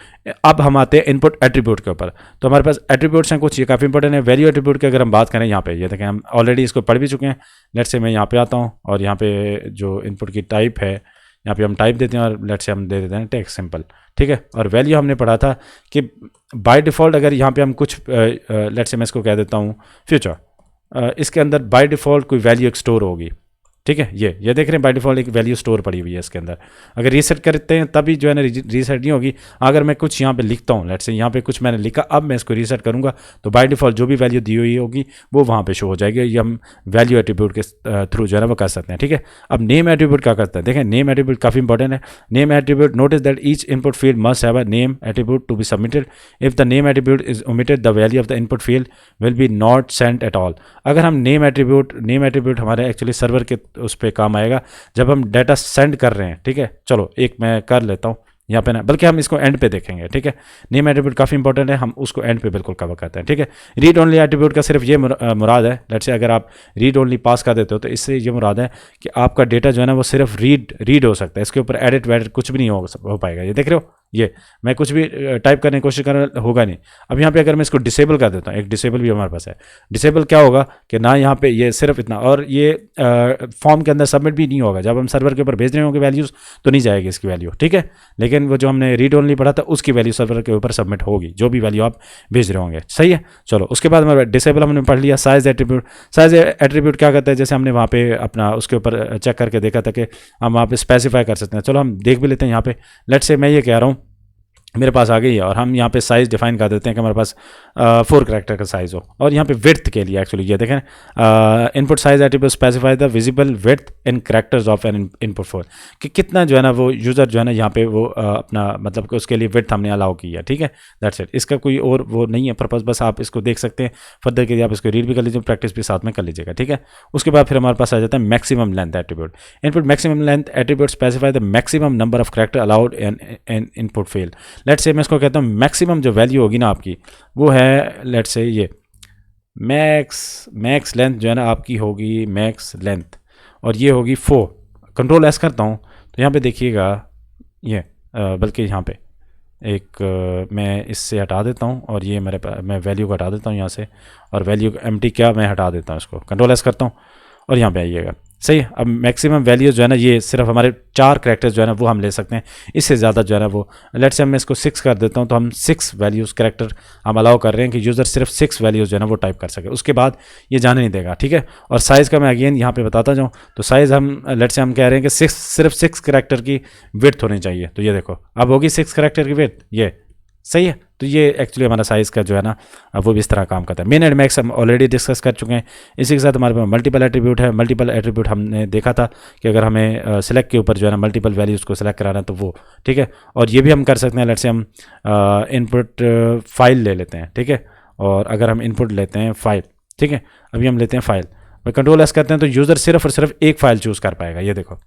अब हम आते हैं इनपुट एट्रीब्यूट के ऊपर, तो हमारे पास एट्रीब्यूट्स हैं कुछ, ये काफ़ी इंपॉर्टेंट है। वैल्यू एट्रीब्यूट की अगर हम बात करें यहाँ पे, ये देखें हम ऑलरेडी इसको पढ़ भी चुके हैं। लेट से मैं यहाँ पे आता हूँ और यहाँ पे जो इनपुट की टाइप है, यहाँ पे हम टाइप देते हैं और लेट से हम दे देते हैं टेक्स्ट सिंपल, ठीक है। और वैल्यू हमने पढ़ा था कि बाय डिफ़ॉल्ट अगर यहाँ पे हम कुछ लेट से मैं इसको कह देता हूँ फ्यूचर, इसके अंदर बाय डिफ़ॉल्ट कोई वैल्यू एक स्टोर होगी, ठीक है। ये देख रहे हैं बाय डिफ़ॉल्ट एक वैल्यू स्टोर पड़ी हुई है इसके अंदर। अगर रीसेट करते हैं तभी जो है ना रीसेट नहीं होगी। अगर मैं कुछ यहाँ पे लिखता हूँ, लेट से यहाँ पे कुछ मैंने लिखा, अब मैं इसको रीसेट करूँगा तो बाय डिफ़ॉल्ट जो भी वैल्यू दी हुई होगी वो वहाँ पे शो हो जाएगी। ये हम वैल्यू एट्रीब्यूट के थ्रू जो है ना वो कर सकते हैं, ठीक है। अब नेम एट्रीब्यूट क्या करता है, देखें नेम एट्रीब्यूट काफ़ी इंपॉर्टेंट है। Name attribute, notice that each input field must have a name attribute to be submitted. If the name attribute is omitted the value of the input field will be not sent at all. अगर हम नेम एट्रीब्यूट हमारे एक्चुअली सर्वर के उस पर काम आएगा जब हम डाटा सेंड कर रहे हैं, ठीक है। चलो एक मैं कर लेता हूँ यहाँ पे ना, बल्कि हम इसको एंड पे देखेंगे, ठीक है। नेम एट्रीब्यूट काफ़ी इंपॉर्टेंट है, हम उसको एंड पे बिल्कुल कवर करते हैं, ठीक है। रीड ओनली एट्रीब्यूट का सिर्फ ये मुराद है, लेट्स से अगर आप रीड ओनली पास कर देते हो तो इससे ये मुराद है कि आपका डेटा जो है ना वो सिर्फ रीड हो सकता है, इसके ऊपर एडिट वेडिट कुछ भी नहीं हो पाएगा। ये देख रहे हो, ये मैं कुछ भी टाइप करने की कोशिश कर रहा होगा नहीं। अब यहाँ पे अगर मैं इसको डिसेबल कर देता हूँ, एक डिसेबल भी हमारे पास है। डिसेबल क्या होगा कि ना यहाँ पे ये सिर्फ इतना, और ये फॉर्म के अंदर सबमिट भी नहीं होगा। जब हम सर्वर के ऊपर भेज रहे होंगे वैल्यूज़ तो नहीं जाएगी इसकी वैल्यू, ठीक है। लेकिन वो जो हमने रीड ओनली पढ़ा था उसकी वैल्यू सर्वर के ऊपर सबमिट होगी, जो भी वैल्यू आप भेज रहे होंगे, सही है। चलो उसके बाद हमारे डिसेबल हमने पढ़ लिया। साइज एट्रीब्यूट क्या करता है, जैसे हमने वहाँ पे अपना उसके ऊपर चेक करके देखा था कि हम वहाँ पे स्पेसिफाई कर सकते हैं। चलो हम देख भी लेते हैं यहाँ पे। लेट्स से मैं ये कह रहा हूँ मेरे पास आ गई है और हम यहाँ पे साइज़ डिफाइन कर देते हैं कि हमारे पास 4 कैरेक्टर का साइज़ हो। और यहाँ पे विड्थ के लिए एक्चुअली ये देखें, input size attribute specify the visible width in characters of N input four, कि कितना जो है ना वो यूज़र जो है ना यहाँ पे वो अपना मतलब कि उसके लिए विड्थ हमने अलाउ की है, ठीक है। दैट्स इट, इसका कोई और वो नहीं है पर्पज़, बस आप इसको देख सकते हैं। फर्दर के लिए आप इसको रीड भी कर लीजिए, प्रैक्टिस भी साथ में कर लीजिएगा, ठीक है। उसके बाद फिर हमारे पास आ जाता है maximum length attribute. Input maximum length attribute specify the maximum number of character allowed in input field. Let's say मैं इसको कहता हूँ मैक्सिमम जो वैल्यू होगी ना आपकी वो है, लेट्स से ये मैक्स लेंथ जो है ना आपकी होगी मैक्स लेंथ, और ये होगी 4। कंट्रोल एस करता हूँ तो यहाँ पे देखिएगा ये बल्कि यहाँ पे एक मैं इससे हटा देता हूँ और ये मैं वैल्यू को हटा देता हूँ यहाँ से, और वैल्यू एम्प्टी क्या मैं हटा देता हूँ इसको, कंट्रोल एस करता हूँ और यहाँ पे आइएगा, सही है। अब मैक्सिमम वैल्यू जो है ना ये सिर्फ हमारे 4 कैरेक्टर्स जो है ना वो हम ले सकते हैं, इससे ज़्यादा जो है ना वो लेट्स से मैं इसको 6 कर देता हूँ तो हम 6 वैल्यूज़ कैरेक्टर हम अलाउ कर रहे हैं कि यूज़र सिर्फ 6 वैल्यूज़ जो है ना वो टाइप कर सके, उसके बाद ये जाने नहीं देगा, ठीक है। और साइज़ का मैं अगेन यहाँ पे बताता जाऊँ तो साइज़ हम लेट्स से हम कह रहे हैं कि सिर्फ 6 कैरेक्टर की विड्थ होनी चाहिए, तो ये देखो अब होगी 6 कैरेक्टर की विड्थ, ये सही है। तो ये एक्चुअली हमारा साइज़ का जो है ना वो भी इस तरह काम करता है। मिन एंड मैक्स हम ऑलरेडी डिस्कस कर चुके हैं। इसी के साथ हमारे पास मल्टीपल एट्रीब्यूट है। मल्टीपल एट्रीब्यूट हमने देखा था कि अगर हमें सिलेक्ट के ऊपर जो है ना मल्टीपल वैल्यूज़ को सिलेक्ट कराना है तो वो, ठीक है। और ये भी हम कर सकते हैं, लेट्स से हम इनपुट फाइल ले लेते हैं, ठीक है। और अगर हम इनपुट लेते हैं फाइल, ठीक है, अभी हम लेते हैं फाइल, कंट्रोल एस करते हैं तो यूज़र सिर्फ और सिर्फ एक फ़ाइल चूज़ कर पाएगा। ये देखो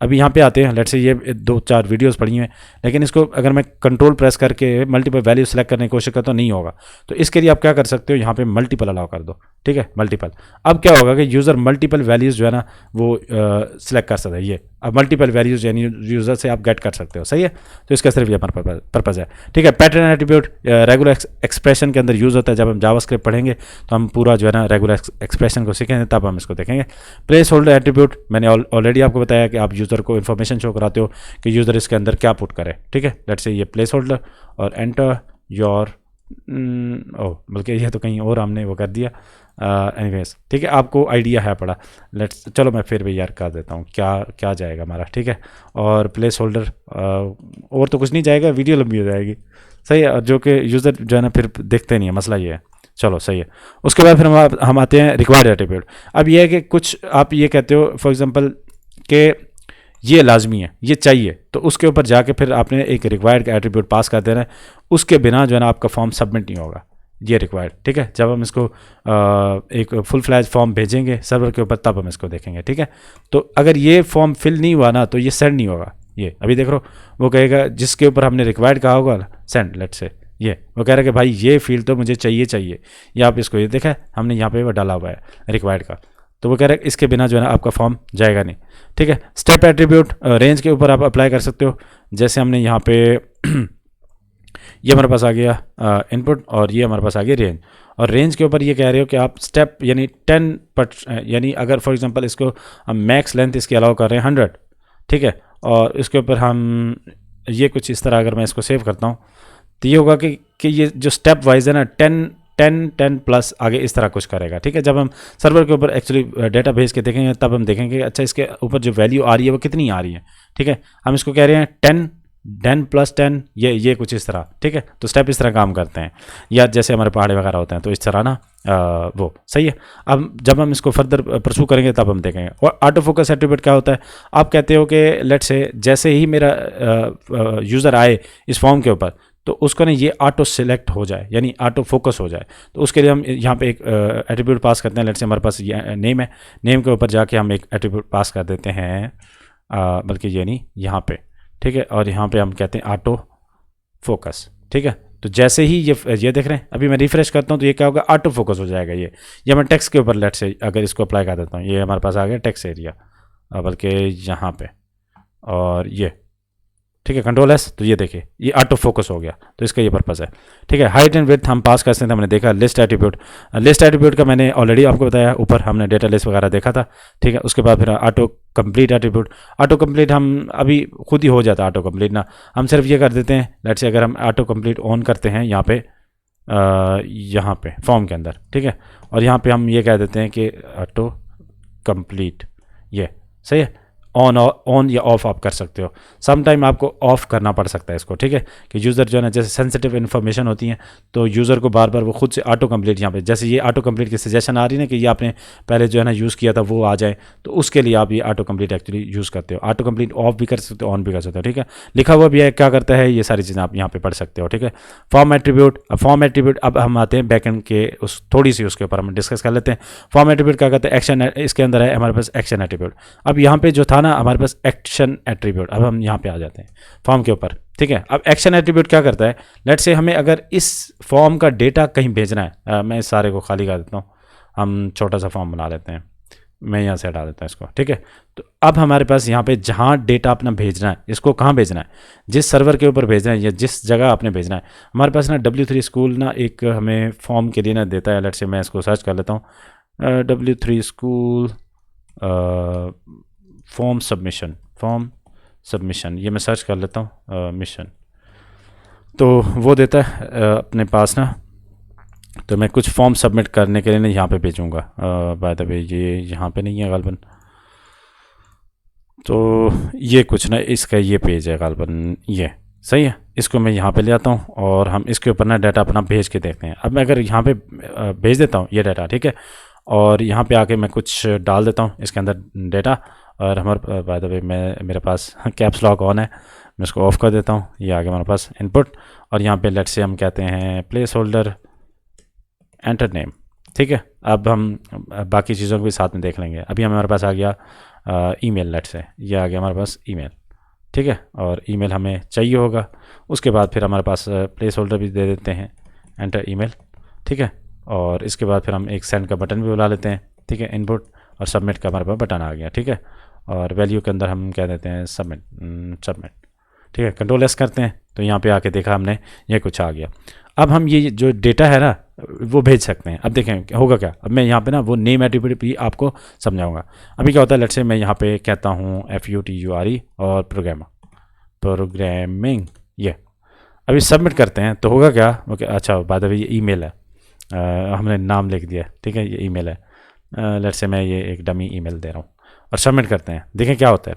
अभी यहाँ पे आते हैं, लेट्स से ये 2-4 वीडियोस पड़ी हैं, लेकिन इसको अगर मैं कंट्रोल प्रेस करके मल्टीपल वैल्यू सेलेक्ट करने की कोशिश करता हूँ नहीं होगा। तो इसके लिए आप क्या कर सकते हो, यहाँ पे मल्टीपल अलाउ कर दो, ठीक है, मल्टीपल। अब क्या होगा कि यूज़र मल्टीपल वैल्यूज़ जो है ना वो सिलेक्ट कर सकता है। ये अब मल्टीपल वैल्यूज़ यानी यूज़र से आप गेट कर सकते हो, सही है। तो इसका सिर्फ ये पर्पज़ है, ठीक है। पैटर्न एट्रीब्यूट रेगुलर एक्सप्रेशन के अंदर यूज़ होता है। जब हम जावास्क्रिप्ट पढ़ेंगे तो हम पूरा जो है ना रेगुलर एक्सप्रेशन को सीखेंगे, तब हम इसको देखेंगे। प्लेस होल्डर एट्रीब्यूट मैंने ऑलरेडी आपको बताया कि आप यूज़र को इन्फॉर्मेशन शो कराते हो कि यूज़र इसके अंदर क्या पुट करे, ठीक है। लेट्स से ये प्लेस होल्डर और एंटर योर बल्कि ये तो कहीं और हमने वो कर दिया, एनीवेज ठीक है, आपको आइडिया है पड़ा। लेट्स चलो मैं फिर भी यार कर देता हूँ क्या जाएगा हमारा, ठीक है। और प्लेस होल्डर और तो कुछ नहीं जाएगा, वीडियो लंबी हो जाएगी, सही है, जो कि यूज़र जो है ना फिर देखते नहीं है, मसला ये है। चलो सही है। उसके बाद फिर हम आते हैं रिक्वायर्ड एट्रीब्यूट। अब ये है कि कुछ आप ये कहते हो फॉर एग्जांपल कि ये लाजमी है, ये चाहिए, तो उसके ऊपर जाके फिर आपने एक रिक्वायर्ड एट्रीब्यूट पास कर देना है। उसके बिना जो है ना आपका फॉर्म सबमिट नहीं होगा, ये रिक्वायर्ड, ठीक है। जब हम इसको एक फुल फ्लैज फॉर्म भेजेंगे सर्वर के ऊपर तब हम इसको देखेंगे, ठीक है। तो अगर ये फॉर्म फिल नहीं हुआ ना तो ये सेंड नहीं होगा। ये अभी देख लो, वो कहेगा जिसके ऊपर हमने रिक्वायर्ड कहा होगा सेंड, लेट से ये वो कह रहा है कि भाई ये फील्ड तो मुझे चाहिए। या आप इसको ये देखा है हमने यहाँ पे वो डाला हुआ है रिक्वायर्ड का, तो वो कह रहा है इसके बिना जो है ना आपका फॉर्म जाएगा नहीं, ठीक है। स्टेप एट्रीब्यूट रेंज के ऊपर आप अप्लाई कर सकते हो। जैसे हमने यहाँ पे ये हमारे पास आ गया इनपुट और ये हमारे पास आ गया रेंज। और रेंज के ऊपर ये कह रहे हो कि आप स्टेप यानी 10 यानी अगर फॉर एग्जांपल इसको हम मैक्स लेंथ इसकी अलाउ कर रहे हैं 100, ठीक है। और इसके ऊपर हम ये कुछ इस तरह अगर मैं इसको सेव करता हूँ तो ये होगा कि ये जो स्टेप वाइज है ना 10 प्लस आगे इस तरह कुछ करेगा, ठीक है। जब हम सर्वर के ऊपर एक्चुअली डेटा भेज के देखेंगे तब हम देखेंगे अच्छा इसके ऊपर जो वैल्यू आ रही है वो कितनी आ रही है, ठीक है। हम इसको कह रहे हैं 10 प्लस 10 ये कुछ इस तरह, ठीक है। तो स्टेप इस तरह काम करते हैं, या जैसे हमारे पहाड़े वगैरह होते हैं तो इस तरह ना वो सही है। अब जब हम इसको फर्दर परसू करेंगे तब हम देखेंगे। और ऑटो फोकस एट्रीब्यूट क्या होता है, आप कहते हो कि लेट से जैसे ही मेरा यूज़र आए इस फॉर्म के ऊपर तो उसको ना ये ऑटो सिलेक्ट हो जाए यानी ऑटो फोकस हो जाए। तो उसके लिए हम यहाँ पे एक एट्रीब्यूट पास करते हैं। लेट से हमारे पास ये नेम है, नेम के ऊपर जाके हम एक एट्रीब्यूट पास कर देते हैं, बल्कि ये नहीं यहाँ पे, ठीक है। और यहाँ पे हम कहते हैं ऑटो फोकस, ठीक है। तो जैसे ही ये देख रहे हैं अभी मैं रिफ्रेश करता हूँ तो ये क्या होगा, ऑटो फोकस हो जाएगा। ये मैं टेक्स्ट के ऊपर लेट से अगर इसको अप्लाई कर देता हूँ, ये हमारे पास आ गया टेक्स्ट एरिया, बल्कि यहाँ पे, और ये ठीक है कंट्रोल एस, तो ये देखिए ये ऑटो फोकस हो गया। तो इसका ये पर्पस है, ठीक है। हाइट एंड विड्थ हम पास कर सकते हैं। हमने देखा लिस्ट एट्रीब्यूट का मैंने ऑलरेडी आपको बताया, ऊपर हमने डेटा लिस्ट वगैरह देखा था, ठीक है। उसके बाद फिर ऑटो कंप्लीट एट्रीब्यूट हम अभी खुद ही हो जाता है ऑटो कंप्लीट ना, हम सिर्फ ये कर देते हैं। लेट्स से अगर हम ऑटो कंप्लीट ऑन करते हैं यहाँ पे फॉर्म के अंदर, ठीक है। और यहाँ पे हम ये कह देते हैं कि ऑटो कंप्लीट, ये सही है। ऑन या ऑफ आप कर सकते हो, सम टाइम आपको ऑफ करना पड़ सकता है इसको, ठीक है। कि यूज़र जो है ना जैसे सेंसिटिव इन्फॉर्मेशन होती है तो यूज़र को बार बार वो खुद से ऑटो कंप्लीट यहाँ पे, जैसे ये ऑटो कंप्लीट की सजेशन आ रही है ना कि ये आपने पहले जो है ना यूज़ किया था वो आ जाए, तो उसके लिए आप ये ऑटो कंप्लीट एक्चुअली यूज़ करते हो। ऑटो कंप्लीट ऑफ भी कर सकते हो, ऑन भी कर सकते हो, ठीक है। लिखा हुआ भी है क्या करता है, ये सारी चीज़ें आप यहाँ पे पढ़ सकते हो, ठीक है। फॉर्म एट्रीब्यूट अब हम आते हैं बैकएंड के उस थोड़ी सी उसके ऊपर हम डिस्कस कर लेते हैं। फॉर्म एट्रीब्यूट क्या करते हैं, एक्शन, इसके अंदर है हमारे पास एक्शन एट्रीब्यूट। अब यहाँ पे जो था ना हमारे पास एक्शन एट्रीब्यूट, अब हम यहाँ पे आ जाते हैं फॉर्म के ऊपर, ठीक है। अब एक्शन एट्रीब्यूट क्या करता है, लेट से हमें अगर इस फॉर्म का डेटा कहीं भेजना है, मैं इस सारे को खाली कर देता हूँ, हम छोटा सा फॉर्म बना लेते हैं, मैं यहाँ से हटा देता हूँ इसको, ठीक है। तो अब हमारे पास यहाँ पे जहाँ डेटा अपना भेजना है, इसको कहाँ भेजना है, जिस सर्वर के ऊपर भेजना है या जिस जगह आपने भेजना है। हमारे पास ना W3 स्कूल ना एक हमें फॉर्म के लिए ना देता है। लेट से मैं इसको सर्च कर लेता हूँ, W3 स्कूल फॉर्म सबमिशन, ये मैं सर्च कर लेता हूँ मिशन, तो वो देता है अपने पास ना। तो मैं कुछ फॉर्म सबमिट करने के लिए ना यहाँ पे भेजूँगा, बाय द वे ये यहाँ पे नहीं है गालबन, तो ये कुछ ना इसका ये पेज है गालबन, ये सही है। इसको मैं यहाँ पे ले आता हूँ और हम इसके ऊपर ना डाटा अपना भेज के देखते हैं। अब मैं अगर यहाँ पे भेज देता हूँ ये डाटा, ठीक है, और यहाँ पे आके मैं कुछ डाल देता हूँ इसके अंदर डेटा, और हमारे बाय द वे मेरे पास कैप्स लॉक ऑन है, मैं इसको ऑफ कर देता हूँ। ये आ गया हमारे पास इनपुट, और यहाँ पे लेट से हम कहते हैं प्लेस होल्डर एंटर नेम, ठीक है। अब हम बाकी चीज़ों को भी साथ में देख लेंगे। अभी हमारे पास आ गया ईमेल, लेट से ये आ गया हमारे पास ईमेल, ठीक है। और ईमेल हमें चाहिए होगा, उसके बाद फिर हमारे पास प्लेस होल्डर भी दे देते हैं एंटर ईमेल, ठीक है। और इसके बाद फिर हम एक सेंड का बटन भी बुला लेते हैं, ठीक है। इनपुट और सबमिट का हमारे पास बटन आ गया, ठीक है। और वैल्यू के अंदर हम कह देते हैं सबमिट, ठीक है। कंट्रोल एस करते हैं तो यहाँ पे आके देखा हमने ये कुछ आ गया। अब हम ये जो डेटा है ना वो भेज सकते हैं। अब देखें होगा क्या, अब मैं यहाँ पे ना वो नेम एट्रीब्यूट भी आपको समझाऊंगा। अभी क्या होता है, लेट्स से मैं यहाँ पे कहता हूँ FUTURE और प्रोग्रामिंग, ये अभी सबमिट करते हैं तो होगा क्या, ओके अच्छा बाद में ये ईमेल है, हमने नाम लिख दिया, ठीक है, ये ईमेल है। लेट्स से मैं ये एक डमी ईमेल दे रहा हूँ और सबमिट करते हैं, देखें क्या होता है,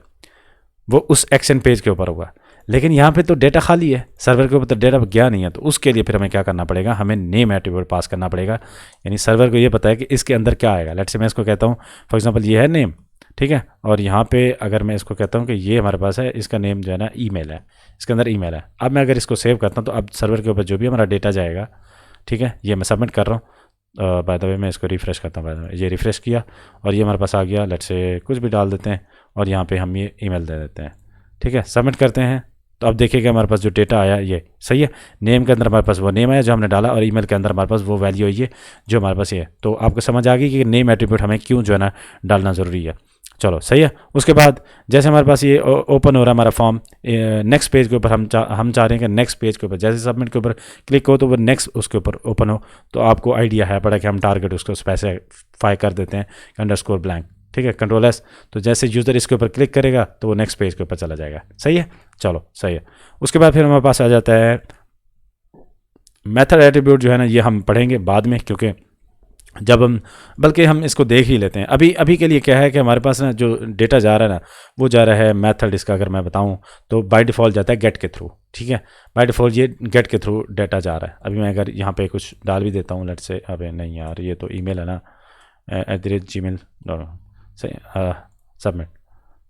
वो उस एक्शन पेज के ऊपर होगा। लेकिन यहाँ पे तो डेटा खाली है, सर्वर के ऊपर तो डेटा गया नहीं है। तो उसके लिए फिर हमें क्या करना पड़ेगा, हमें नेम एट्रीब्यूट पास करना पड़ेगा। यानी सर्वर को ये पता है कि इसके अंदर क्या आएगा। लेट्स से मैं इसको कहता हूँ फॉर एग्जांपल ये है नेम, ठीक है, और यहाँ पे अगर मैं इसको कहता हूँ कि ये हमारे पास है, इसका नेम जो है ना ईमेल है, इसके अंदर ईमेल है। अब मैं अगर इसको सेव करता हूँ तो अब सर्वर के ऊपर जो भी हमारा डेटा जाएगा, ठीक है, ये मैं सबमिट कर रहा हूँ। बाय द वे मैं इसको रिफ़्रेश करता हूँ, बाय द वे ये रिफ़्रेश किया और ये हमारे पास आ गया। लेट्स से कुछ भी डाल देते हैं और यहाँ पे हम ये ईमेल दे देते हैं, ठीक है, सबमिट करते हैं। तो अब देखिएगा हमारे पास जो डेटा आया ये सही है, नेम के अंदर हमारे पास वो नेम आया जो हमने डाला और ईमेल के अंदर हमारे पास वो वैल्यू है जो हमारे पास ये है। तो आपको समझ आ गई कि नेम एट्रीब्यूट हमें क्यों जो है ना डालना ज़रूरी है। चलो सही है। उसके बाद जैसे हमारे पास ये ओपन हो रहा है हमारा फॉर्म, नेक्स्ट पेज के ऊपर हम चाह रहे हैं कि नेक्स्ट पेज के ऊपर जैसे सबमिट के ऊपर क्लिक हो तो वो नेक्स्ट उसके ऊपर ओपन हो। तो आपको आइडिया है पड़ा कि हम टारगेट उसको स्पेसिफाई कर देते हैं अंडरस्कोर ब्लैंक, ठीक है, कंट्रोल एस। तो जैसे यूज़र इसके ऊपर क्लिक करेगा तो वो नेक्स्ट पेज के ऊपर चला जाएगा। सही है, चलो सही है। उसके बाद फिर हमारे पास आ जाता है मेथड एट्रीब्यूट जो है ना, ये हम पढ़ेंगे बाद में, क्योंकि जब हम बल्कि हम इसको देख ही लेते हैं। अभी के लिए क्या है कि हमारे पास ना जो डेटा जा रहा है ना वो जा रहा है मेथड, इसका अगर मैं बताऊं तो बाय डिफ़ॉल्ट जाता है गेट के थ्रू, ठीक है, बाय डिफ़ॉल्ट ये गेट के थ्रू डेटा जा रहा है। अभी मैं अगर यहाँ पे कुछ डाल भी देता हूँ, लेट से, अबे नहीं यार ये तो ईमेल है ना, @gmail सही, सबमिट।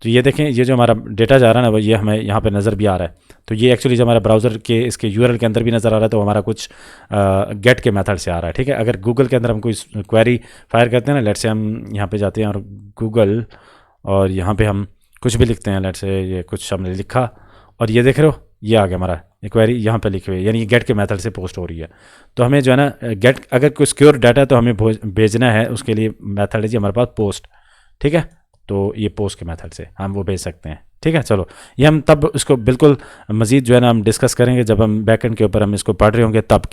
तो ये देखें ये जो हमारा डेटा जा रहा है ना वो ये हमें यहाँ पे नज़र भी आ रहा है। तो ये एक्चुअली जो हमारा ब्राउज़र के इसके यूआरएल के अंदर भी नज़र आ रहा है, तो हमारा कुछ गेट के मेथड से आ रहा है, ठीक है। अगर गूगल के अंदर हम कोई क्वेरी फायर करते हैं ना, लेट से हम यहाँ पे जाते हैं और गूगल और यहाँ पे हम कुछ भी लिखते हैं, लेट से ये कुछ हमने लिखा और ये देख रहे हो ये आ गया हमारा क्वेरी यहाँ पे लिखी हुई है, यानी ये गेट के मेथड से पोस्ट हो रही है। तो हमें जो है ना गेट अगर कोई सिक्योर डाटा है तो हमें भेजना है, उसके लिए मेथड है जी हमारे पास पोस्ट, ठीक है। तो ये पोस्ट के मेथड से हम वो भेज सकते हैं, ठीक है। चलो ये हम तब इसको बिल्कुल मज़ीद जो है ना हम डिस्कस करेंगे जब हम बैकएंड के ऊपर हम इसको पढ़ रहे होंगे तब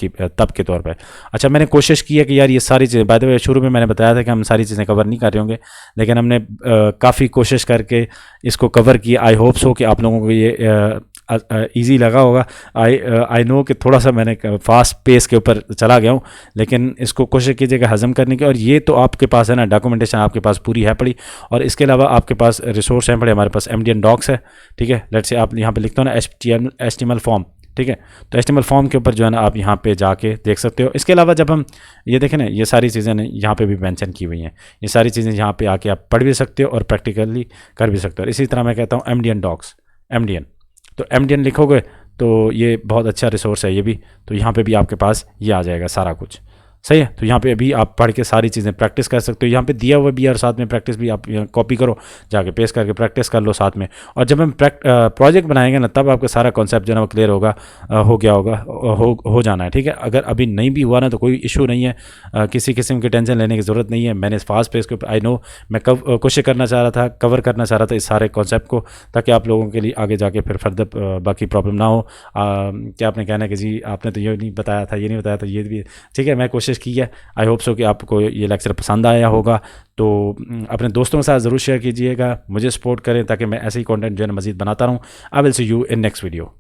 के तौर पे। अच्छा, मैंने कोशिश की है कि यार ये सारी चीज़ें, बाय द वे शुरू में मैंने बताया था कि हम सारी चीज़ें कवर नहीं कर रहे होंगे, लेकिन हमने काफ़ी कोशिश करके इसको कवर किया। आई होप सो कि आप लोगों को ये ईजी लगा होगा। आई नो कि थोड़ा सा मैंने फास्ट पेस के ऊपर चला गया हूँ, लेकिन इसको कोशिश कीजिएगा हज़म करने की। और ये तो आपके पास है ना डॉक्यूमेंटेशन आपके पास पूरी है पड़ी, और इसके अलावा आपके पास रिसोर्स हैं पड़े, हमारे पास MDN डॉक्स है, ठीक है। लेट्स से आप यहाँ पे लिखते हो ना HTML फॉर्म, ठीक है, तो HTML फॉर्म के ऊपर जो है ना आप यहाँ पे जाके देख सकते हो। इसके अलावा जब हम ये देखें ना ये सारी चीज़ें यहाँ पे भी मेंशन की हुई हैं, ये सारी चीज़ें यहाँ पे आके आप पढ़ भी सकते हो और प्रैक्टिकली कर भी सकते हो। इसी तरह मैं कहता हूँ MDN डॉक्स, MDN, तो MDN लिखोगे तो ये बहुत अच्छा रिसोर्स है ये भी, तो यहाँ पे भी आपके पास ये आ जाएगा सारा कुछ। सही है, तो यहाँ पे अभी आप पढ़ के सारी चीज़ें प्रैक्टिस कर सकते हो। यहाँ पे दिया हुआ भी और साथ में प्रैक्टिस भी आप कॉपी करो, जाके पेस्ट करके प्रैक्टिस कर लो साथ में। और जब हम प्रोजेक्ट बनाएंगे ना तब आपका सारा कॉन्सेप्ट जो है ना वो क्लियर होगा, हो गया होगा, हो जाना है, ठीक है। अगर अभी नहीं भी हुआ ना तो कोई इशू नहीं है, किसी किस्म की टेंशन लेने की ज़रूरत नहीं है। मैंने फास्ट पेस के ऊपर आई नो मैं कोशिश करना चाह रहा था, कवर करना चाह रहा था इस सारे कॉन्सेप्ट को, ताकि आप लोगों के लिए आगे जाके फिर फर्दर बाकी प्रॉब्लम ना हो। क्या आपने कहना है कि जी आपने तो ये नहीं बताया था, ये नहीं बताया था, ये भी ठीक है, मैं कोशिश की है। आई होप सो कि आपको ये लेक्चर पसंद आया होगा, तो अपने दोस्तों के साथ ज़रूर शेयर कीजिएगा, मुझे सपोर्ट करें ताकि मैं ऐसे ही कंटेंट जो है मज़ीद बनाता रहूँ। I will see you in next video.